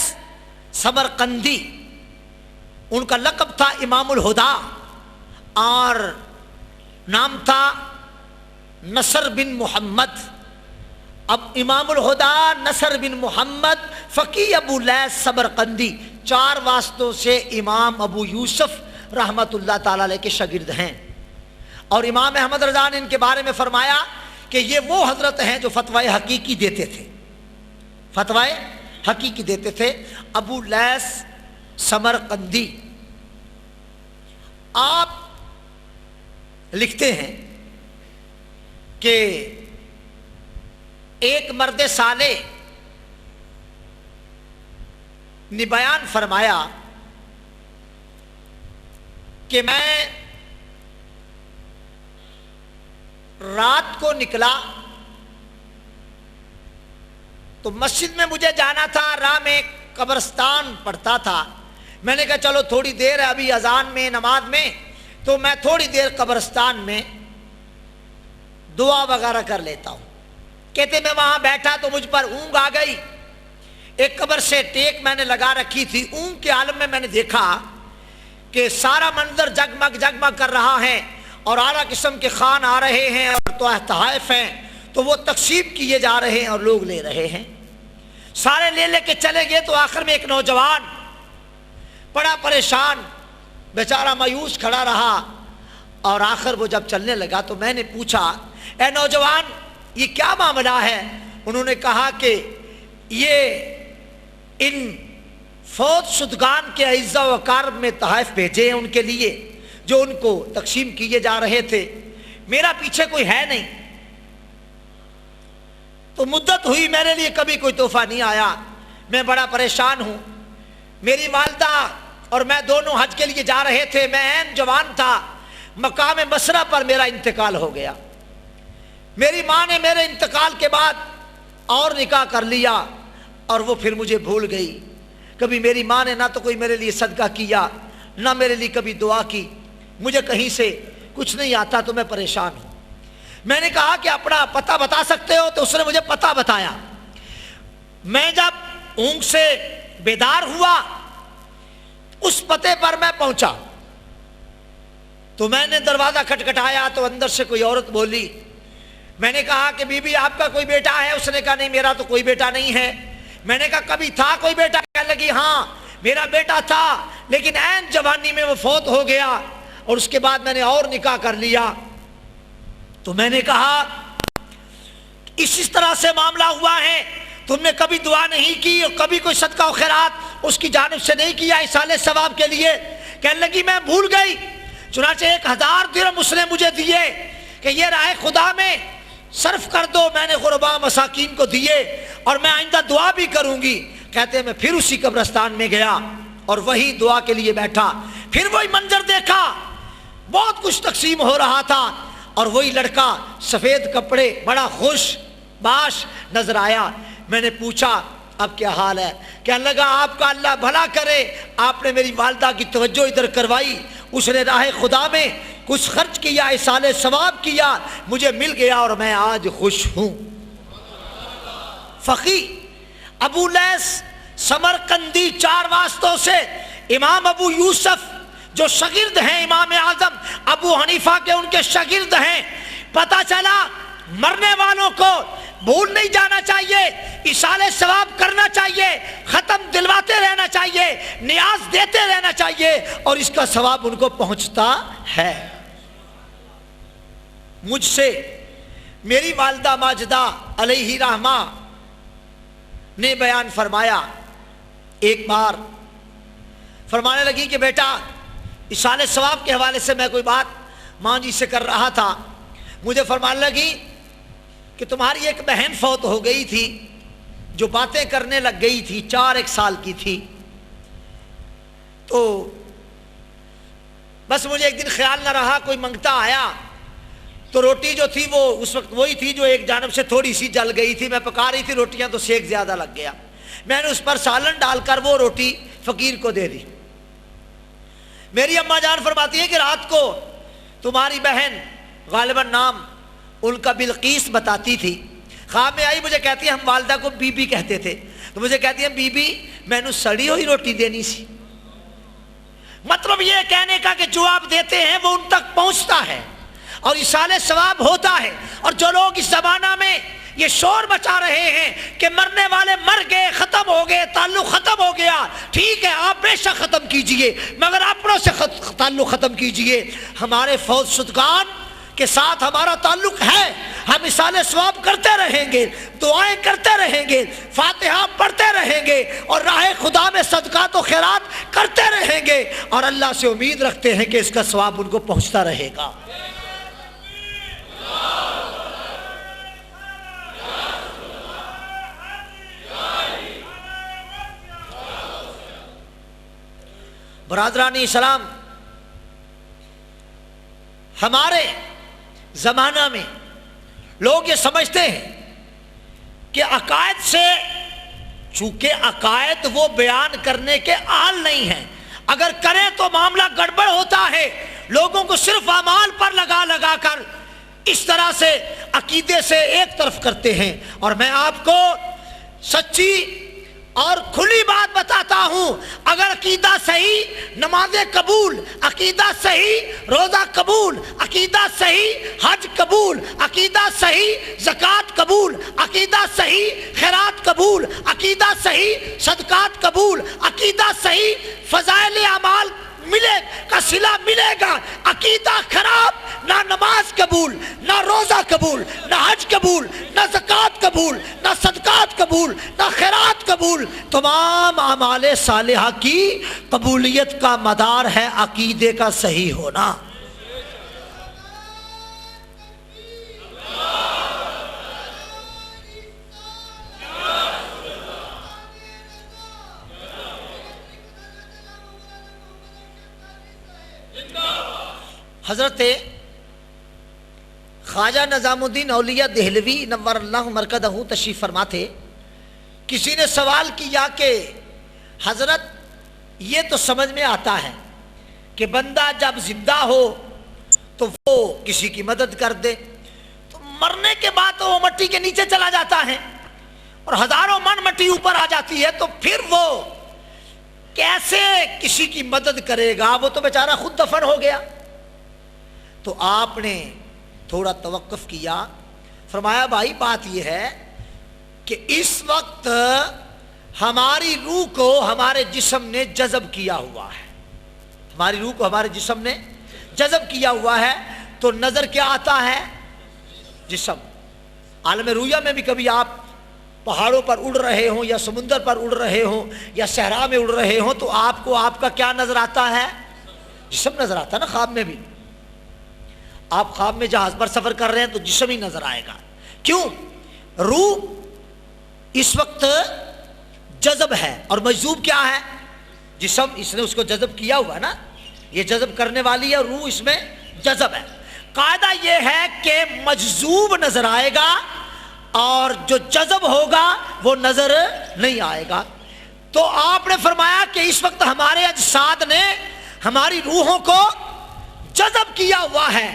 سمرقندی، ان کا لقب تھا امام الہدا اور نام تھا نصر بن محمد. اب امام الہدا، نصر بن محمد، فقیہ ابو لیث سمرقندی، 4 واسطوں سے امام ابو یوسف رحمت اللہ تعالی علیہ کے شاگرد ہیں. اور امام احمد رضا نے ان کے بارے میں فرمایا کہ یہ وہ حضرت ہیں جو فتوی حقیقی دیتے تھے. ابو لیث سمرقندی آپ لکھتے ہیں کہ ایک مرد صالح نے بیان فرمایا کہ میں رات کو نکلا تو مسجد میں مجھے جانا تھا، راہ میں قبرستان پڑتا تھا. میں نے کہا چلو تھوڑی دیر ہے ابھی اذان میں نماز میں، تو میں تھوڑی دیر قبرستان میں دعا وغیرہ کر لیتا ہوں. کہتے میں وہاں بیٹھا تو مجھ پر اونگ آ گئی. ایک قبر سے ٹیک میں نے لگا رکھی تھی. اونگ کے عالم میں نے دیکھا کہ سارا منظر جگمگ کر رہا ہے اور اعلیٰ قسم کے خوان آ رہے ہیں اور تحائف ہیں، تو وہ تقسیم کیے جا رہے ہیں اور لوگ لے رہے ہیں. سارے لے کے چلے گئے تو آخر میں ایک نوجوان بڑا پریشان بیچارہ مایوس کھڑا رہا. اور آخر وہ جب چلنے لگا تو میں نے پوچھا اے نوجوان یہ کیا معاملہ ہے؟ انہوں نے کہا کہ یہ ان فوت شدگان کے اعزا و اکارم میں تحائف بھیجے ہیں ان کے لیے جو ان کو تقسیم کیے جا رہے تھے. میرا پیچھے کوئی ہے نہیں، تو مدت ہوئی میرے لیے کبھی کوئی تحفہ نہیں آیا. میں بڑا پریشان ہوں. میری والدہ اور میں دونوں حج کے لیے جا رہے تھے. میں عین جوان تھا. مقام مصرع پر میرا انتقال ہو گیا. میری ماں نے میرے انتقال کے بعد اور نکاح کر لیا اور وہ پھر مجھے بھول گئی. کبھی میری ماں نے نہ تو کوئی میرے لیے صدقہ کیا نہ میرے لیے کبھی دعا کی. مجھے کہیں سے کچھ نہیں آتا تو میں پریشان ہوں. میں نے کہا کہ اپنا پتہ بتا سکتے ہو؟ تو اس نے مجھے پتہ بتایا. میں جب اونگ سے بیدار ہوا اس پتے پر میں پہنچا تو میں نے دروازہ کھٹکھٹایا تو اندر سے کوئی عورت بولی. میں نے کہا کہ بی بی آپ کا کوئی بیٹا ہے؟ اس نے کہا نہیں میرا تو کوئی بیٹا نہیں ہے. میں نے کہا کبھی تھا کوئی بیٹا؟ کہنے لگی ہاں میرا بیٹا تھا لیکن عین جوانی میں وہ فوت ہو گیا اور اس کے بعد میں نے اور نکاح کر لیا. تو میں نے کہا اس طرح سے معاملہ ہوا ہے، تم نے کبھی دعا نہیں کی اور کبھی کوئی صدقہ و خیرات اس کی جانب سے نہیں کیا ایصال ثواب کے لیے؟ کہنے لگی میں بھول گئی. چنانچہ 1000 درہم اس نے مجھے دیے کہ یہ راہ خدا میں صرف کر دو. میں نے غرباء مساکین کو دیے اور میں آئندہ دعا بھی کروں گی. کہتے ہیں میں پھر اسی قبرستان میں گیا اور وہی دعا کے لیے بیٹھا. پھر وہی منظر دیکھا، بہت کچھ تقسیم ہو رہا تھا اور وہی لڑکا سفید کپڑے بڑا خوش باش نظر آیا. میں نے پوچھا اب کیا حال ہے؟ کہنے لگا آپ کا اللہ بھلا کرے، آپ نے میری والدہ کی توجہ ادھر کروائی، اس نے راہ خدا میں کچھ خرچ کیا، ایصال ثواب کیا، مجھے مل گیا اور میں آج خوش ہوں. فقیہ ابو لیث سمرقندی 4 واسطوں سے امام ابو یوسف جو شاگرد ہیں امام اعظم ابو حنیفہ کے، ان کے شاگرد ہیں. پتہ چلا مرنے والوں کو بھول نہیں جانا چاہیے، ایصال ثواب کرنا چاہیے، ختم دلواتے رہنا چاہیے، نیاز دیتے رہنا چاہیے اور اس کا ثواب ان کو پہنچتا ہے. مجھ سے میری والدہ ماجدہ علیہ رحمہ نے بیان فرمایا. ایک بار فرمانے لگی کہ بیٹا ایصال ثواب کے حوالے سے میں کوئی بات ماں جی سے کر رہا تھا. مجھے فرمانے لگی کہ تمہاری ایک بہن فوت ہو گئی تھی جو باتیں کرنے لگ گئی تھی، 4 سال کی تھی. تو بس مجھے ایک دن خیال نہ رہا، کوئی منگتا آیا تو روٹی جو تھی وہ اس وقت وہی تھی جو ایک جانب سے تھوڑی سی جل گئی تھی. میں پکا رہی تھی روٹیاں تو سیک زیادہ لگ گیا. میں نے اس پر سالن ڈال کر وہ روٹی فقیر کو دے دی. میری اما جان فرماتی ہے کہ رات کو تمہاری بہن غالباً نام ان کا بلقیس بتاتی تھی، خواب میں آئی، مجھے کہتی ہے ہم والدہ کو بی بی کہتے تھے، تو مجھے کہتی ہے بی بی میں نے سڑی ہوئی روٹی دینی سی۔ مطلب یہ کہنے کا کہ جو آپ دیتے ہیں وہ ان تک پہنچتا ہے اور ایصال ثواب ہوتا ہے۔ اور جو لوگ اس زمانہ میں یہ شور مچا رہے ہیں کہ مرنے والے مر گئے، ختم ہو گئے، تعلق ختم ہو گیا، ٹھیک ہے آپ بے شک ختم کیجئے، مگر اپنوں سے تعلق ختم کیجئے۔ ہمارے فوت شدگان کے ساتھ ہمارا تعلق ہے، ہم ایصال ثواب کرتے رہیں گے، دعائیں کرتے رہیں گے، فاتحہ پڑھتے رہیں گے اور راہ خدا میں صدقات و خیرات کرتے رہیں گے، اور اللہ سے امید رکھتے ہیں کہ اس کا ثواب ان کو پہنچتا رہے گا۔ برادران اسلام، ہمارے زمانہ میں لوگ یہ سمجھتے ہیں کہ عقائد سے، چونکہ عقائد وہ بیان کرنے کے اہل نہیں ہیں، اگر کریں تو معاملہ گڑبڑ ہوتا ہے، لوگوں کو صرف اعمال پر لگا کر اس طرح سے عقیدے سے ایک طرف کرتے ہیں۔ اور میں آپ کو سچی اور کھلی بات بتاتا ہوں، اگر عقیدہ صحیح نمازیں قبول، عقیدہ صحیح روزہ قبول، عقیدہ صحیح حج قبول، عقیدہ صحیح زکوٰۃ قبول، عقیدہ صحیح خیرات قبول، عقیدہ صحیح صدقات قبول، عقیدہ صحیح فضائل اعمال ملے کا صلہ ملے گا۔ عقیدہ خراب، نہ نماز قبول، نہ روزہ قبول، نہ حج قبول، نہ زکوٰۃ قبول، نہ صدقات قبول، نہ خیرات قبول۔ تمام اعمال صالحہ کی قبولیت کا مدار ہے عقیدے کا صحیح ہونا۔ حضرت خواجہ نظام الدین اولیاء دہلوی نور اللہ مرکزہ تشریف فرما تھے۔ کسی نے سوال کیا کہ حضرت یہ تو سمجھ میں آتا ہے کہ بندہ جب زندہ ہو تو وہ کسی کی مدد کر دے، تو مرنے کے بعد تو وہ مٹی کے نیچے چلا جاتا ہے اور ہزاروں من مٹی اوپر آ جاتی ہے، تو پھر وہ کیسے کسی کی مدد کرے گا؟ وہ تو بیچارہ خود دفن ہو گیا۔ تو آپ نے تھوڑا توقف کیا، فرمایا بھائی بات یہ ہے کہ اس وقت ہماری روح کو ہمارے جسم نے جذب کیا ہوا ہے، ہماری روح کو ہمارے جسم نے جذب کیا ہوا ہے، تو نظر کیا آتا ہے؟ جسم۔ عالم رویہ میں بھی کبھی آپ پہاڑوں پر اڑ رہے ہوں یا سمندر پر اڑ رہے ہوں یا صحرا میں اڑ رہے ہوں تو آپ کو آپ کا کیا نظر آتا ہے؟ جسم نظر آتا ہے نا۔ خواب میں بھی آپ خواب میں جہاز پر سفر کر رہے ہیں تو جسم ہی نظر آئے گا۔ کیوں؟ روح اس وقت جذب ہے اور مجذوب کیا ہے؟ جسم۔ اس نے اس کو جذب کیا ہوا نا، یہ جذب کرنے والی ہے، روح اس میں جذب ہے۔ قاعدہ یہ ہے کہ مجذوب نظر آئے گا اور جو جذب ہوگا وہ نظر نہیں آئے گا۔ تو آپ نے فرمایا کہ اس وقت ہمارے اجساد نے ہماری روحوں کو جذب کیا ہوا ہے،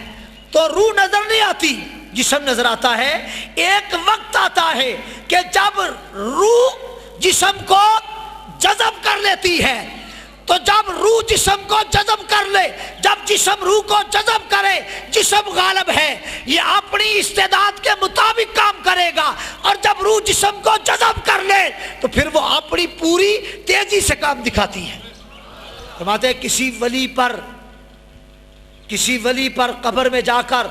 تو روح نظر نہیں آتی، جسم نظر آتا ہے۔ ایک وقت آتا ہے کہ جب روح جسم کو جذب کر لیتی ہے، تو جب روح جسم کو جذب کر لے، جب جسم روح کو جذب کرے، جسم غالب ہے، یہ اپنی استعداد کے مطابق کام کرے گا، اور جب روح جسم کو جذب کر لے تو پھر وہ اپنی پوری تیزی سے کام دکھاتی ہے۔ فرماتے ہیں کسی ولی پر قبر میں جا کر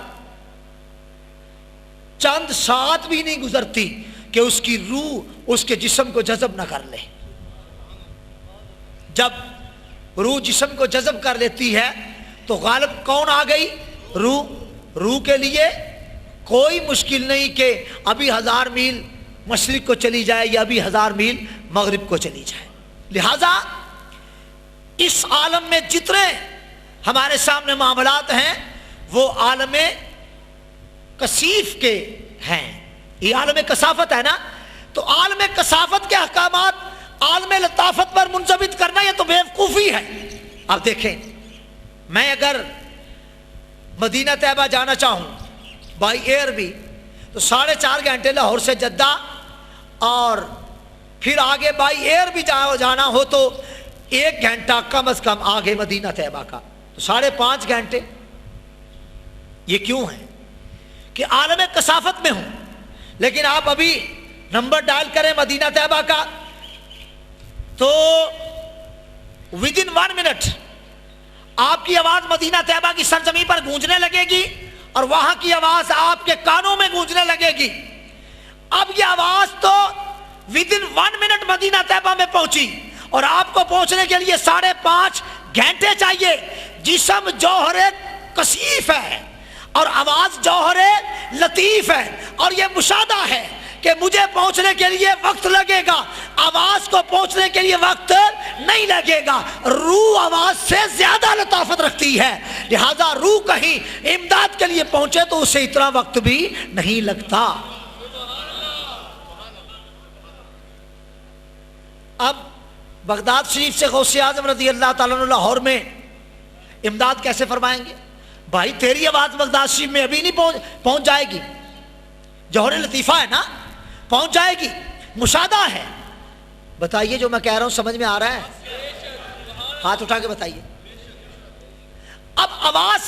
چند ساعت بھی نہیں گزرتی کہ اس کی روح اس کے جسم کو جذب نہ کر لے۔ جب روح جسم کو جذب کر لیتی ہے تو غالب کون آ گئی؟ روح کے لیے کوئی مشکل نہیں کہ ابھی 1000 میل مشرق کو چلی جائے یا ابھی 1000 میل مغرب کو چلی جائے۔ لہذا اس عالم میں جتنے ہمارے سامنے معاملات ہیں وہ عالم کثیف کے ہیں، یہ عالم کثافت ہے نا، تو عالم کثافت کے احکامات عالم لطافت پر منضبط کرنا یہ تو بیوقوفی ہے۔ آپ دیکھیں میں اگر مدینہ طیبہ جانا چاہوں بائی ایئر بھی تو 4.5 گھنٹے لاہور سے جدہ، اور پھر آگے بائی ایئر بھی جانا ہو تو 1 گھنٹہ کم از کم آگے مدینہ طیبہ کا، تو 5.5 گھنٹے۔ یہ کیوں ہے کہ عالم کثافت میں ہوں، لیکن آپ ابھی نمبر ڈائل کریں مدینہ طیبہ کا تو ودن 1 منٹ آپ کی آواز مدینہ طیبہ کی سرزمین پر گونجنے لگے گی، اور وہاں کی آواز آپ کے کانوں میں گونجنے لگے گی۔ اب یہ آواز تو ودن 1 منٹ مدینہ طیبہ میں پہنچی، اور آپ کو پہنچنے کے لیے 5.5 گھنٹے چاہیے۔ جسم جوہر کثیف ہے اور آواز جوہر لطیف ہے، اور یہ مشاہدہ ہے کہ مجھے پہنچنے کے لیے وقت لگے گا، آواز کو پہنچنے کے لیے وقت نہیں لگے گا۔ روح آواز سے زیادہ لطافت رکھتی ہے، لہذا روح کہیں امداد کے لیے پہنچے تو اسے اتنا وقت بھی نہیں لگتا۔ اب بغداد شریف سے غوث اعظم رضی اللہ تعالیٰ عنہ لاہور میں امداد کیسے فرمائیں گے؟ بھائی تیری آواز بغداد شریف میں ابھی نہیں پہنچ جائے گی، جوہر لطیفہ ہے نا، پہنچ جائے گی، مشاہدہ ہے۔ بتائیے جو میں کہہ رہا ہوں سمجھ میں آ رہا ہے؟ ہاتھ اٹھا کے بتائیے۔ اب آواز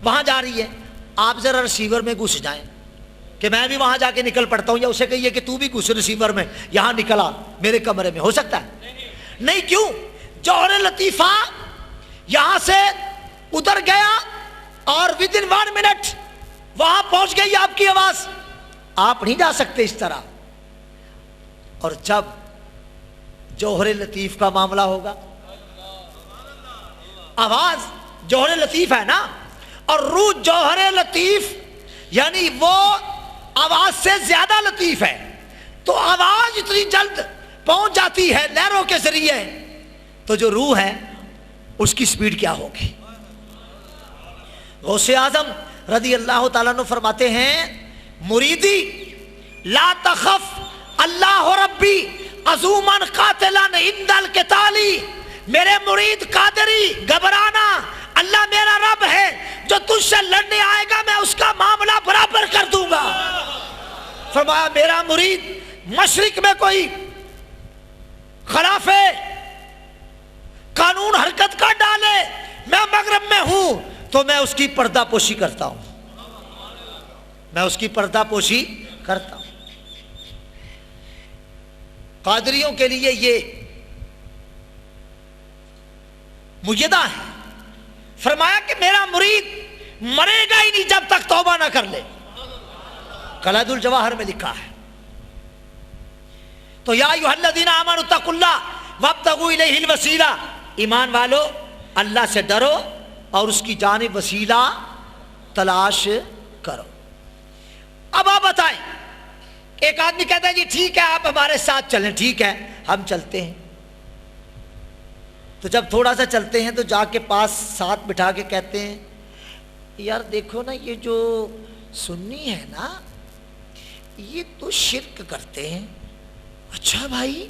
وہاں جا رہی ہے، آپ ذرا ریسیور میں گھس جائیں کہ میں بھی وہاں جا کے نکل پڑتا ہوں، یا اسے کہیے کہ تو بھی گھس ریسیور میں، یہاں نکلا میرے کمرے میں، ہو سکتا ہے؟ نہیں۔ کیوں؟ جوہر لطیفہ یہاں سے ادھر گیا اور ودن 1 منٹ وہاں پہنچ گئی آپ کی آواز۔ آپ نہیں جا سکتے اس طرح۔ اور جب جوہر لطیف کا معاملہ ہوگا، آواز جوہر لطیف ہے نا، اور روح جوہر لطیف یعنی وہ آواز سے زیادہ لطیف ہے، تو آواز اتنی جلد پہنچ جاتی ہے لہروں کے ذریعے، تو جو روح ہے اس کی سپیڈ کیا ہوگی؟ غوث اعظم رضی اللہ تعالیٰ عنہ فرماتے ہیں مریدی لا تخف اللہ ربی عزوما قاتلا عند القتال، میرے مرید قادری گھبرانا، اللہ میرا رب ہے جو تجھ سے لڑنے آئے گا میں اس کا معاملہ برابر کر دوں گا۔ فرمایا میرا مرید مشرق میں کوئی خلاف قانون حرکت کر ڈالے، میں مغرب میں ہوں تو میں اس کی پردہ پوشی کرتا ہوں، میں اس کی پردہ پوشی کرتا ہوں۔ قادریوں کے لیے یہ معیدہ ہے۔ فرمایا کہ میرا مرید مرے گا ہی نہیں جب تک توبہ نہ کر لے، کلید الجواہر میں لکھا ہے۔ تو یا ایھا الذین آمنوا اتقوا اللہ وابتغوا الیہ الوسیلہ، ایمان والو اللہ سے ڈرو اور اس کی جانب وسیلہ تلاش کرو۔ اب آپ بتائیں، ایک آدمی کہتا ہے جی ٹھیک ہے آپ ہمارے ساتھ چلیں، ٹھیک ہے ہم چلتے ہیں۔ تو جب تھوڑا سا چلتے ہیں تو جا کے پاس ساتھ بٹھا کے کہتے ہیں یار دیکھو نا یہ جو سنی ہے نا یہ تو شرک کرتے ہیں۔ اچھا بھائی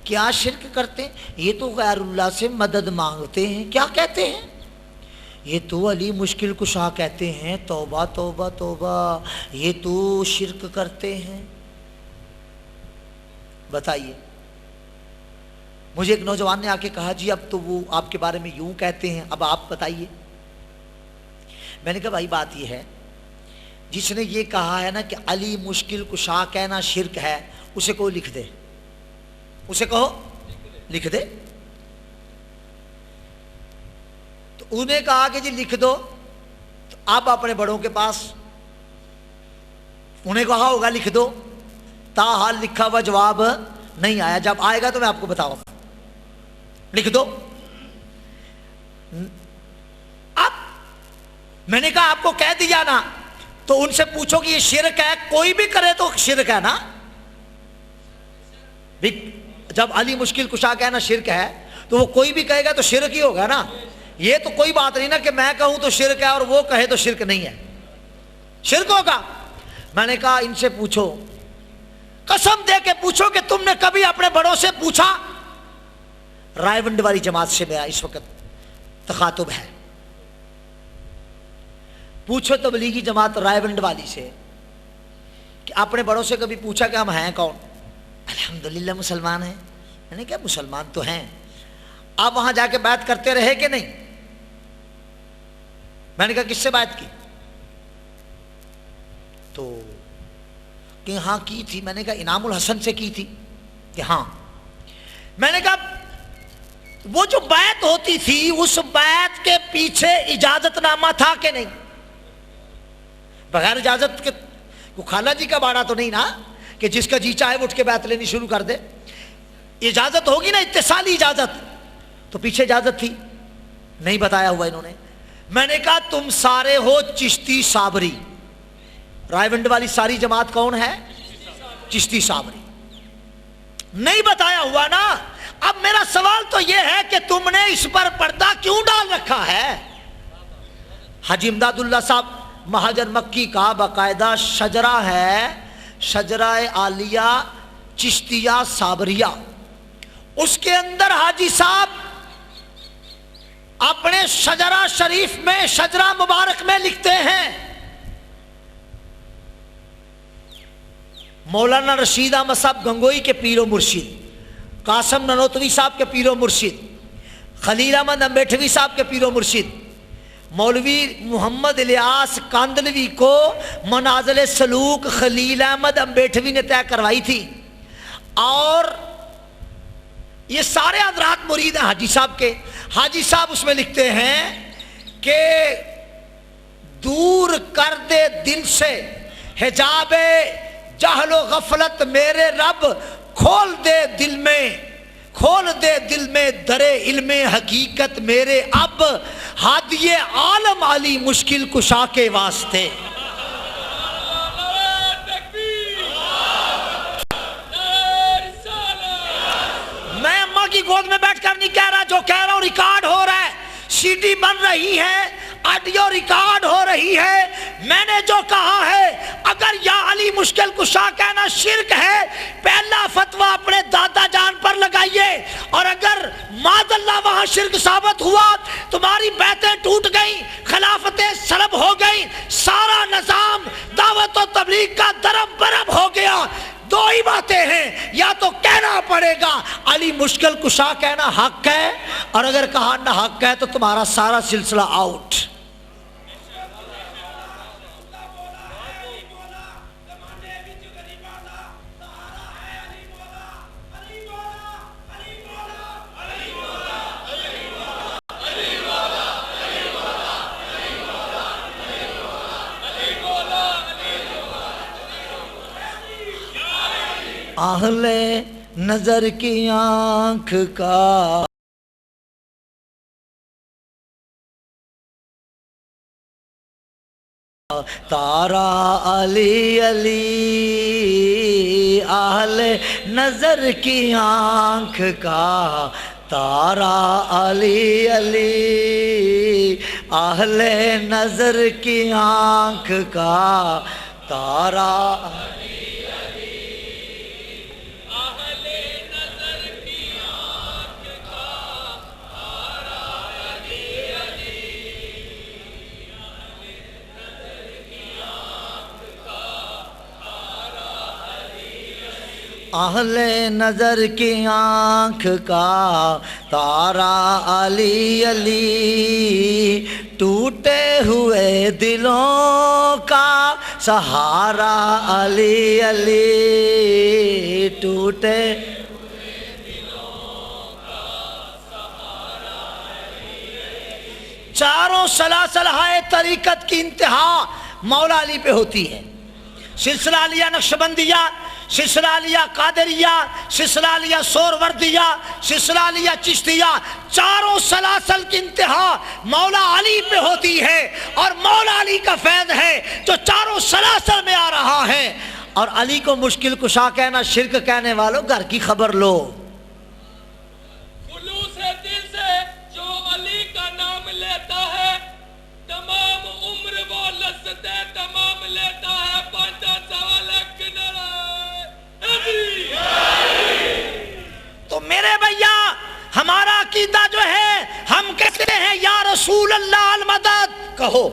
کیا شرک کرتے ہیں؟ یہ تو غیر اللہ سے مدد مانگتے ہیں۔ کیا کہتے ہیں؟ یہ تو علی مشکل کشا کہتے ہیں۔ توبہ توبہ توبہ، یہ تو شرک کرتے ہیں۔ بتائیے، مجھے ایک نوجوان نے آ کے کہا جی اب تو وہ آپ کے بارے میں یوں کہتے ہیں، اب آپ بتائیے۔ میں نے کہا بھائی بات یہ ہے، جس نے یہ کہا ہے نا کہ علی مشکل کشا کہنا شرک ہے، اسے کوئی لکھ دے، اسے کہو لکھ دے۔ تو انہیں کہا کہ جی لکھ دو، تو آپ اپنے بڑوں کے پاس، انہیں کہا ہوگا لکھ دو، تاحال لکھا ہوا جواب نہیں آیا، جب آئے گا تو میں آپ کو بتاؤں، لکھ دو۔ اب میں نے کہا آپ کو کہہ دیا نا، تو ان سے پوچھو کہ یہ شرک ہے، کوئی بھی کرے تو شرک ہے نا۔ جب علی مشکل کشا کہنا شرک ہے تو وہ کوئی بھی کہے گا تو شرک ہی ہوگا نا۔ یہ تو کوئی بات نہیں نا کہ میں کہوں تو شرک ہے اور وہ کہے تو شرک نہیں ہے، شرک ہوگا۔ میں نے کہا ان سے پوچھو، قسم دے کے پوچھو کہ تم نے کبھی اپنے بڑوں سے پوچھا؟ رائے ونڈ والی جماعت سے میرا اس وقت تخاطب ہے، پوچھو تبلیغی جماعت رائے والی سے کہ اپنے بڑوں سے کبھی پوچھا کہ ہم ہیں کون؟ الحمدللہ مسلمان ہیں. میں نے کہا مسلمان تو ہیں. آپ وہاں جا کے بیعت کرتے رہے کہ نہیں؟ میں نے کہا کس سے بیعت کی؟ تو کہ ہاں کی تھی. میں نے کہا انعام الحسن سے کی تھی؟ کہ ہاں. میں نے کہا وہ جو بیعت ہوتی تھی اس بیعت کے پیچھے اجازت نامہ تھا کہ نہیں؟ بغیر اجازت کے خالہ جی کا باڑا تو نہیں نا کہ جس کا جی چاہے وہ اٹھ کے بیعت لینی شروع کر دے. اجازت ہوگی نا، اتصالی اجازت. تو پیچھے اجازت تھی؟ نہیں بتایا ہوا انہوں نے. میں نے کہا تم سارے ہو چشتی صابری. رائے ونڈ والی ساری جماعت کون ہے؟ چشتی صابری. نہیں بتایا ہوا نا. اب میرا سوال تو یہ ہے کہ تم نے اس پر پردہ کیوں ڈال رکھا ہے؟ حاجی امداد اللہ صاحب مہاجر مکی کا باقاعدہ شجرہ ہے، شجرہ عالیہ چشتیہ صابریہ. اس کے اندر حاجی صاحب اپنے شجرہ شریف میں، شجرہ مبارک میں لکھتے ہیں مولانا رشید احمد صاحب گنگوئی کے پیر و مرشد، قاسم ننوتوی صاحب کے پیر و مرشد، خلیل احمد امبیٹھوی صاحب کے پیر و مرشد، مولوی محمد الیاس کاندلوی کو منازل سلوک خلیل احمد امبیٹھوی نے طے کروائی تھی. اور یہ سارے حضرات مرید ہیں حاجی صاحب کے. حاجی صاحب اس میں لکھتے ہیں کہ دور کر دے دل سے حجاب جہل و غفلت میرے رب، کھول دے دل میں در علم حقیقت میرے اب، ہادی عالم علی مشکل کشا کے واسطے. میں اماں کی گود میں بیٹھ کر نہیں کہہ رہا، جو کہہ رہا ہوں ریکارڈ ہو رہا ہے، سی ڈی بن رہی ہے، آڈیو ریکارڈ ہو رہی ہے. میں نے جو کہا ہے اگر یا علی مشکل کشا کہنا شرک ہے، پہلا فتویٰ اپنے دادا جان پر لگائیے. اور اگر معاذ اللہ وہاں شرک ثابت ہوا، تمہاری بیعتیں ٹوٹ گئیں، خلافتیں سلب ہو گئیں، سارا نظام دعوت و تبلیغ کا درم برم ہو گیا. دو ہی باتیں ہیں، یا تو کہنا پڑے گا علی مشکل کشا کہنا حق ہے، اور اگر کہا نہ حق ہے تو تمہارا سارا سلسلہ آؤٹ. اہل نظر کی آنکھ کا تارا علی علی، اہل نظر کی آنکھ کا تارا علی علی، اہل نظر کی آنکھ کا تارا اہل نظر کی آنکھ کا تارا علی علی، ٹوٹے ہوئے دلوں کا سہارا علی علی، ٹوٹے ہوئے دلوں کا سہارا علی علی. چاروں سلاسل ہائے طریقت کی انتہا مولا علی پہ ہوتی ہے. سلسلہ علیہ نقشبندیہ، سلسلہ علیہ قادریہ، سلسلہ علیہ سوروردیہ، سلسلہ علیہ چشتیہ، چاروں سلاسل کی انتہا مولا علی پہ ہوتی ہے. اور مولا علی کا فیض ہے جو چاروں سلاسل میں آ رہا ہے. اور علی کو مشکل کشا کہنا شرک کہنے والوں گھر کی خبر لو. خلوص دل سے جو علی کا نام لیتا ہے، تمام عمر وہ لذتیں تمام لیتا ہے. پانچا سوال تو میرے بھیا ہمارا عقیدہ جو ہے، ہم کہتے ہیں یا رسول اللہ المدد، کہو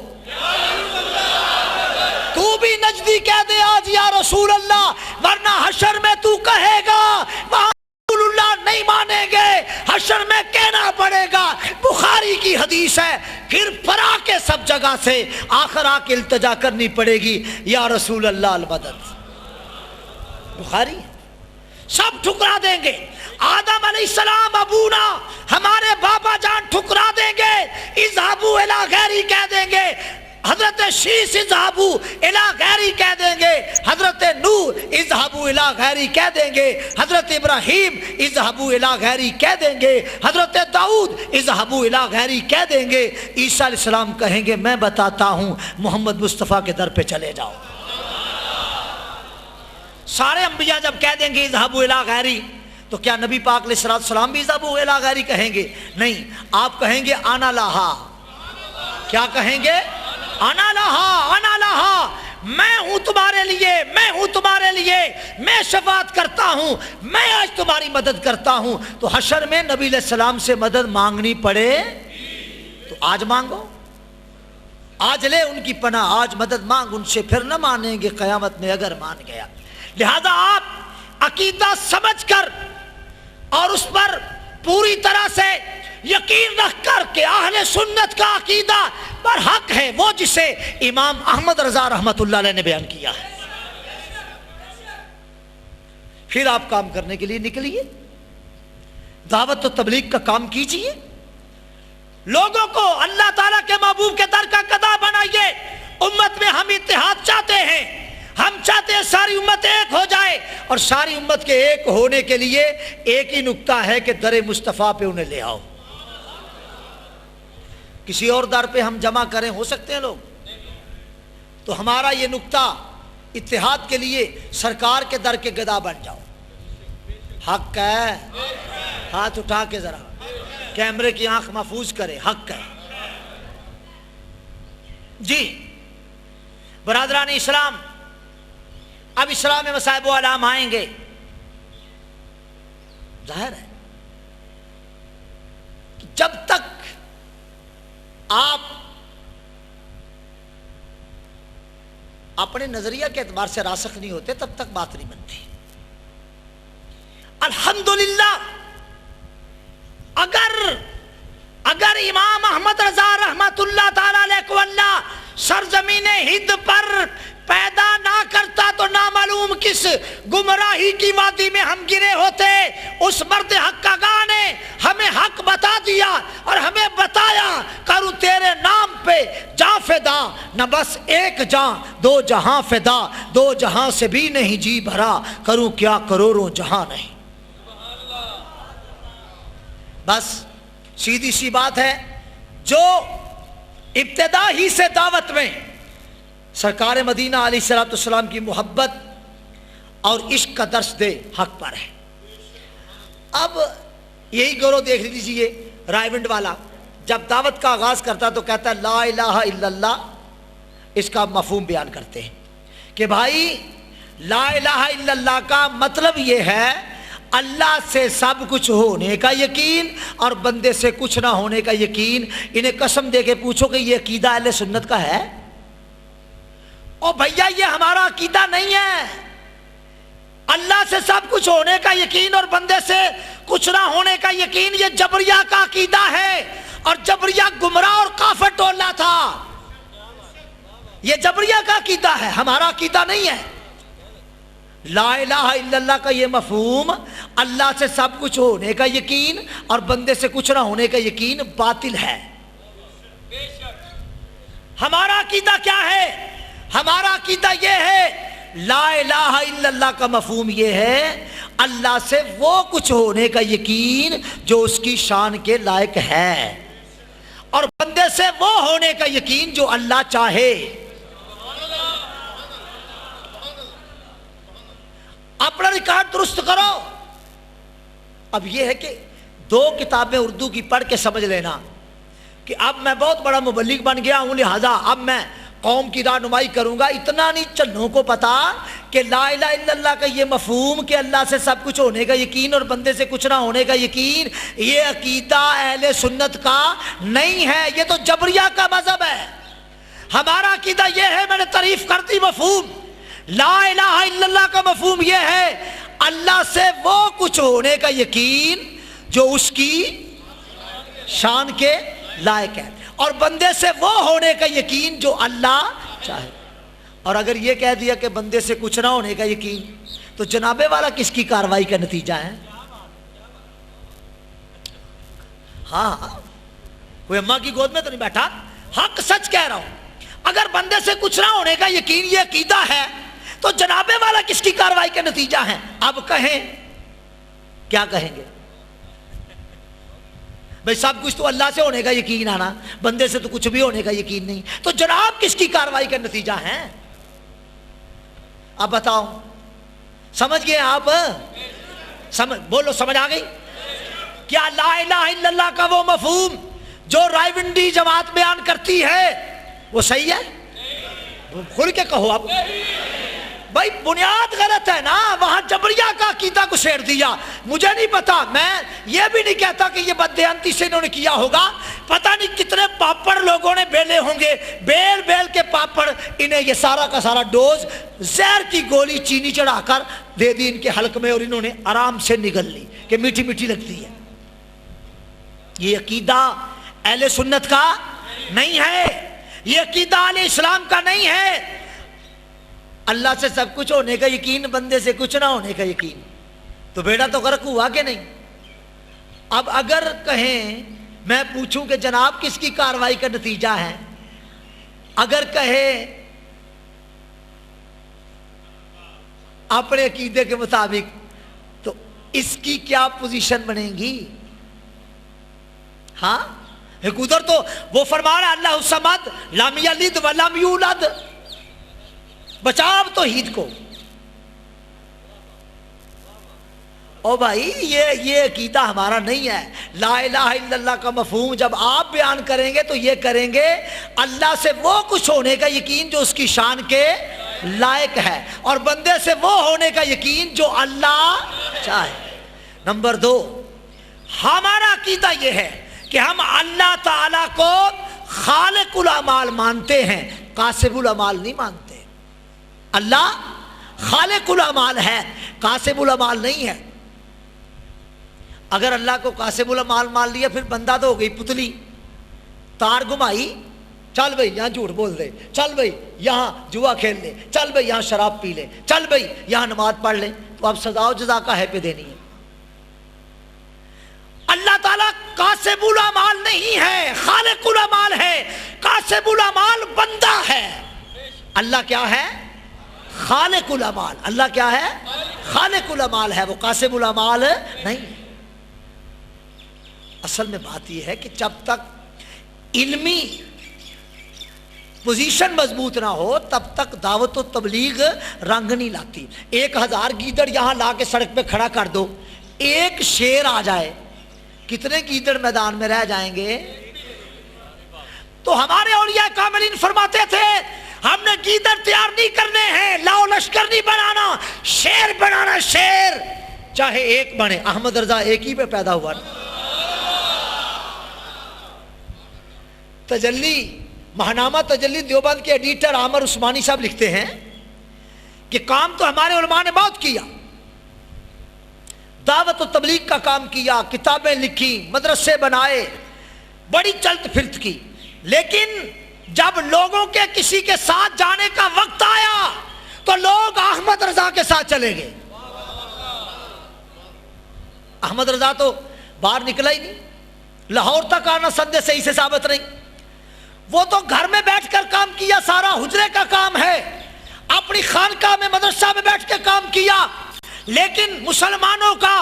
نجدی کہہ دے آج یا رسول اللہ، ورنہ حشر میں تو کہے گا وہاں رسول اللہ نہیں مانیں گے، حشر میں کہنا پڑے گا۔ بخاری کی حدیث ہے، پھر پھرا کے سب جگہ سے آخر آ کے التجا کرنی پڑے گی یا رسول اللہ المدد۔ بخاری سب ٹھکرا دیں گے، آدم علیہ السلام ابونا، ہمارے بابا جان ٹھکرا دیں گے، اذهبوا الی غیری کہہ دیں گے، حضرت شیس اذهبوا الی غیری کہہ دیں گے، حضرت نوح اذهبوا الی غیری کہہ دیں گے، حضرت ابراہیم اذهبوا الی غیری کہہ دیں گے، حضرت داؤد اذهبوا الی غیری کہہ دیں گے، عیسیٰ علیہ السلام کہیں گے میں بتاتا ہوں، محمد مصطفیٰ کے در پہ چلے جاؤ۔ سارے انبیاء جب کہہ دیں گے اذهبوا الی غیری، تو کیا نبی پاک علیہ السلام بھی اذهبوا الی غیری کہیں گے؟ نہیں، آپ کہیں گے انا لہا۔ کیا کہیں گے؟ انا لہا، انا لہا، میں ہوں تمہارے لیے، میں ہوں تمہارے لیے، میں شفاعت کرتا ہوں، میں آج تمہاری مدد کرتا ہوں۔ تو حشر میں نبی علیہ السلام سے مدد مانگنی پڑے تو آج مانگو، آج لے ان کی پناہ، آج مدد مانگ ان سے، پھر نہ مانیں گے قیامت میں اگر مان گیا۔ لہذا آپ عقیدہ سمجھ کر اور اس پر پوری طرح سے یقین رکھ کر کہ اہل سنت کا عقیدہ پر حق ہے وہ جسے امام احمد رضا رحمت اللہ علیہ نے بیان کیا ہے، پھر آپ کام کرنے کے لیے نکلیے، دعوت و تبلیغ کا کام کیجئے، لوگوں کو اللہ تعالیٰ کے محبوب کے در کا گدا بنائیے۔ امت میں ہم اتحاد چاہتے ہیں، ہم چاہتے ہیں ساری امت ایک ہو جائے، اور ساری امت کے ایک ہونے کے لیے ایک ہی نکتہ ہے کہ در مصطفیٰ پہ انہیں لے آؤ۔ کسی اور در پہ ہم جمع کریں، ہو سکتے ہیں لوگ؟ تو ہمارا یہ نکتہ اتحاد کے لیے سرکار کے در کے گدا بن جاؤ۔ حق ہے، ہاتھ اٹھا کے ذرا کیمرے کی آنکھ محفوظ کرے، حق ہے جی۔ برادران اسلام، اب اسلام میں مصائب و علام آئیں گے، ظاہر ہے کہ جب تک آپ اپنے نظریہ کے اعتبار سے راسخ نہیں ہوتے تب تک بات نہیں بنتی۔ الحمدللہ اگر امام احمد رضا رحمت اللہ تعالی علیہ کو اللہ سرزمین ہند پر پیدا نہ کرتا تو نامعلوم کس گمراہی کی وادی میں ہم گرے ہوتے۔ اس مرد حقاقہ نے ہمیں حق بتا دیا اور ہمیں بتایا، کروں تیرے نام پہ جاں فدا، نہ بس ایک جاں دو جہاں فدا، دو جہاں سے بھی نہیں جی بھرا، کروں کیا کروڑوں جہاں نہیں۔ بس سیدھی سی بات ہے، جو ابتدا ہی سے دعوت میں سرکار مدینہ علیہ السلام کی محبت اور عشق کا درس دے، حق پر ہے۔ اب یہی گروہ دیکھ لیجیے، رائے ونڈ والا جب دعوت کا آغاز کرتا تو کہتا ہے لا الہ الا اللہ، اس کا مفہوم بیان کرتے ہیں کہ بھائی لا الہ الا اللہ کا مطلب یہ ہے اللہ سے سب کچھ ہونے کا یقین اور بندے سے کچھ نہ ہونے کا یقین۔ انہیں قسم دے کے پوچھو کہ یہ عقیدہ اہل سنت کا ہے؟ او بھیا یہ ہمارا عقیدہ نہیں ہے۔ اللہ سے سب کچھ ہونے کا یقین اور بندے سے کچھ نہ ہونے کا یقین یہ جبریہ کا عقیدہ ہے، اور جبریہ گمراہ اور کافر ٹولہ تھا۔ یہ جبریہ کا عقیدہ ہے، ہمارا عقیدہ نہیں ہے۔ لا الہ الا اللہ کا یہ مفہوم اللہ سے سب کچھ ہونے کا یقین اور بندے سے کچھ نہ ہونے کا یقین باطل ہے۔ ہمارا عقیدہ کیا ہے؟ ہمارا عقیدہ یہ ہے لا الہ الا اللہ کا مفہوم یہ ہے اللہ سے وہ کچھ ہونے کا یقین جو اس کی شان کے لائق ہے، اور بندے سے وہ ہونے کا یقین جو اللہ چاہے۔ اپنا ریکارڈ درست کرو۔ اب یہ ہے کہ دو کتابیں اردو کی پڑھ کے سمجھ لینا کہ اب میں بہت بڑا مبلغ بن گیا ہوں، لہذا اب میں قوم کی رہنمائی کروں گا۔ اتنا نہیں چلوں کو پتا کہ لا الہ الا اللہ کا یہ مفہوم کہ اللہ سے سب کچھ ہونے کا یقین اور بندے سے کچھ نہ ہونے کا یقین، یہ عقیدہ اہل سنت کا نہیں ہے، یہ تو جبریہ کا مذہب ہے۔ ہمارا عقیدہ یہ ہے، میں نے تعریف کر دی مفہوم لا الہ الا اللہ کا مفہوم یہ ہے اللہ سے وہ کچھ ہونے کا یقین جو اس کی شان کے لائق ہے، اور بندے سے وہ ہونے کا یقین جو اللہ چاہے۔ اور اگر یہ کہہ دیا کہ بندے سے کچھ نہ ہونے کا یقین، تو جنابے والا کس کی کاروائی کا نتیجہ ہے؟ ہاں کوئی اماں کی گود میں تو نہیں بیٹھا، حق سچ کہہ رہا ہوں۔ اگر بندے سے کچھ نہ ہونے کا یقین یہ عقیدہ ہے تو جنابے والا کس کی کاروائی کا نتیجہ ہے؟ اب کہیں کیا کہیں گے؟ بھئی سب کچھ تو اللہ سے ہونے کا یقین ہے نا، بندے سے تو کچھ بھی ہونے کا یقین نہیں، تو جناب کس کی کاروائی کا نتیجہ ہے؟ اب بتاؤ، سمجھ گئے آپ؟ بولو سمجھ آ گئی؟ کیا لا الہ الا اللہ کا وہ مفہوم جو رائیونڈی جماعت بیان کرتی ہے وہ صحیح ہے؟ کھل کے کہو آپ۔ بھائی بنیاد غلط ہے نا، وہاں جبریہ کا عقیدہ کو چھیڑ دیا۔ مجھے نہیں پتا، میں یہ بھی نہیں کہتا کہ یہ بددیانتی سے انہوں نے کیا ہوگا، پتہ نہیں کتنے پاپڑ لوگوں نے بیلے ہوں گے، بیل بیل کے پاپڑ، انہیں یہ سارا کا سارا ڈوز زہر کی گولی چینی چڑھا کر دے دی ان کے حلق میں، اور انہوں نے آرام سے نگل لی کہ میٹھی میٹھی لگتی ہے۔ یہ عقیدہ اہل سنت کا نہیں ہے، یہ عقیدہ اہل اسلام کا نہیں ہے۔ اللہ سے سب کچھ ہونے کا یقین، بندے سے کچھ نہ ہونے کا یقین، تو بیٹا تو غرق ہوا کہ نہیں؟ اب اگر کہیں میں پوچھوں کہ جناب کس کی کاروائی کا نتیجہ ہے، اگر کہے اپنے عقیدے کے مطابق، تو اس کی کیا پوزیشن بنے گی؟ ہاں ایک ادھر تو وہ فرما رہا اللہ الصمد لم یلد ولم یولد، بچاؤ توحید کو۔ او بھائی یہ عقیدہ ہمارا نہیں ہے۔ لا الہ الا اللہ کا مفہوم جب آپ بیان کریں گے تو یہ کریں گے اللہ سے وہ کچھ ہونے کا یقین جو اس کی شان کے لائق ہے، اور بندے سے وہ ہونے کا یقین جو اللہ چاہے۔ نمبر 2، ہمارا عقیدہ یہ ہے کہ ہم اللہ تعالیٰ کو خالق الاعمال مانتے ہیں، کاسب الاعمال نہیں مانتے۔ اللہ خالق الاعمال ہے، کاسب الاعمال نہیں ہے۔ اگر اللہ کو کاسب الاعمال مان لیا پھر بندہ تو ہو گئی پتلی، تار گھمائی، چل بھئی یہاں جھوٹ بول دے، چل بھئی یہاں جوا کھیل لے، چل بھئی یہاں شراب پی لے، چل بھئی یہاں نماز پڑھ لے، تو اب سزا و جزا کا ہے پہ دینی ہے۔ اللہ تعالیٰ کاسب الاعمال نہیں ہے، خالق الاعمال ہے۔ کاسب الاعمال بندہ ہے، اللہ کیا ہے؟ خالق الاعمال۔ اللہ کیا ہے؟ خالق الاعمال ہے، وہ کاسب الاعمال نہیں۔ اصل میں بات یہ ہے کہ جب تک علمی پوزیشن مضبوط نہ ہو تب تک دعوت و تبلیغ رنگ نہیں لاتی۔ 1000 گیدڑ یہاں لا کے سڑک پہ کھڑا کر دو، ایک شیر آ جائے، کتنے گیدڑ میدان میں رہ جائیں گے؟ تو ہمارے اولیاء کاملین فرماتے تھے ہم نے گیدڑ تیار نہیں کرنے ہیں، لاؤ لشکر نہیں بنانا، شیر بنانا، شیر چاہے ایک بنے۔ احمد رضا ایک ہی پہ پیدا ہوا نا۔ تجلی ماہنامہ تجلی دیوبند کے ایڈیٹر عامر عثمانی صاحب لکھتے ہیں کہ کام تو ہمارے علماء نے بہت کیا، دعوت و تبلیغ کا کام کیا، کتابیں لکھی، مدرسے بنائے، بڑی چلت پھرت کی، لیکن جب لوگوں کے کسی کے ساتھ جانے کا وقت آیا تو لوگ احمد رضا کے ساتھ چلے گئے۔ احمد رضا تو باہر نکلا ہی نہیں، لاہور تک آنا سندے صحیح سے ثابت نہیں، وہ تو گھر میں بیٹھ کر کام کیا، سارا حجرے کا کام ہے، اپنی خانقاہ میں مدرسہ میں بیٹھ کے کام کیا۔ لیکن مسلمانوں کا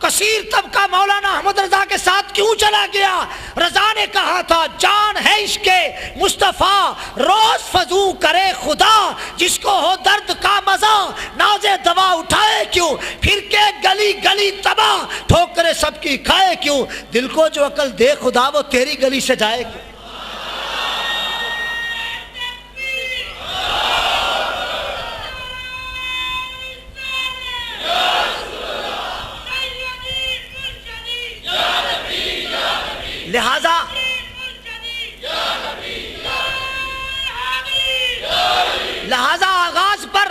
کثیر طبقہ مولانا احمد رضا کے ساتھ کیوں چلا گیا؟ رضا نے کہا تھا جان ہے عشق مصطفیٰ روز فضو کرے خدا، جس کو ہو درد کا مزہ ناز دوا اٹھائے کیوں، پھر کے گلی گلی تباہ ٹھوکرے سب کی کھائے کیوں، دل کو جو عقل دے خدا وہ تیری گلی سے جائے کیوں۔ لہذا آغاز پر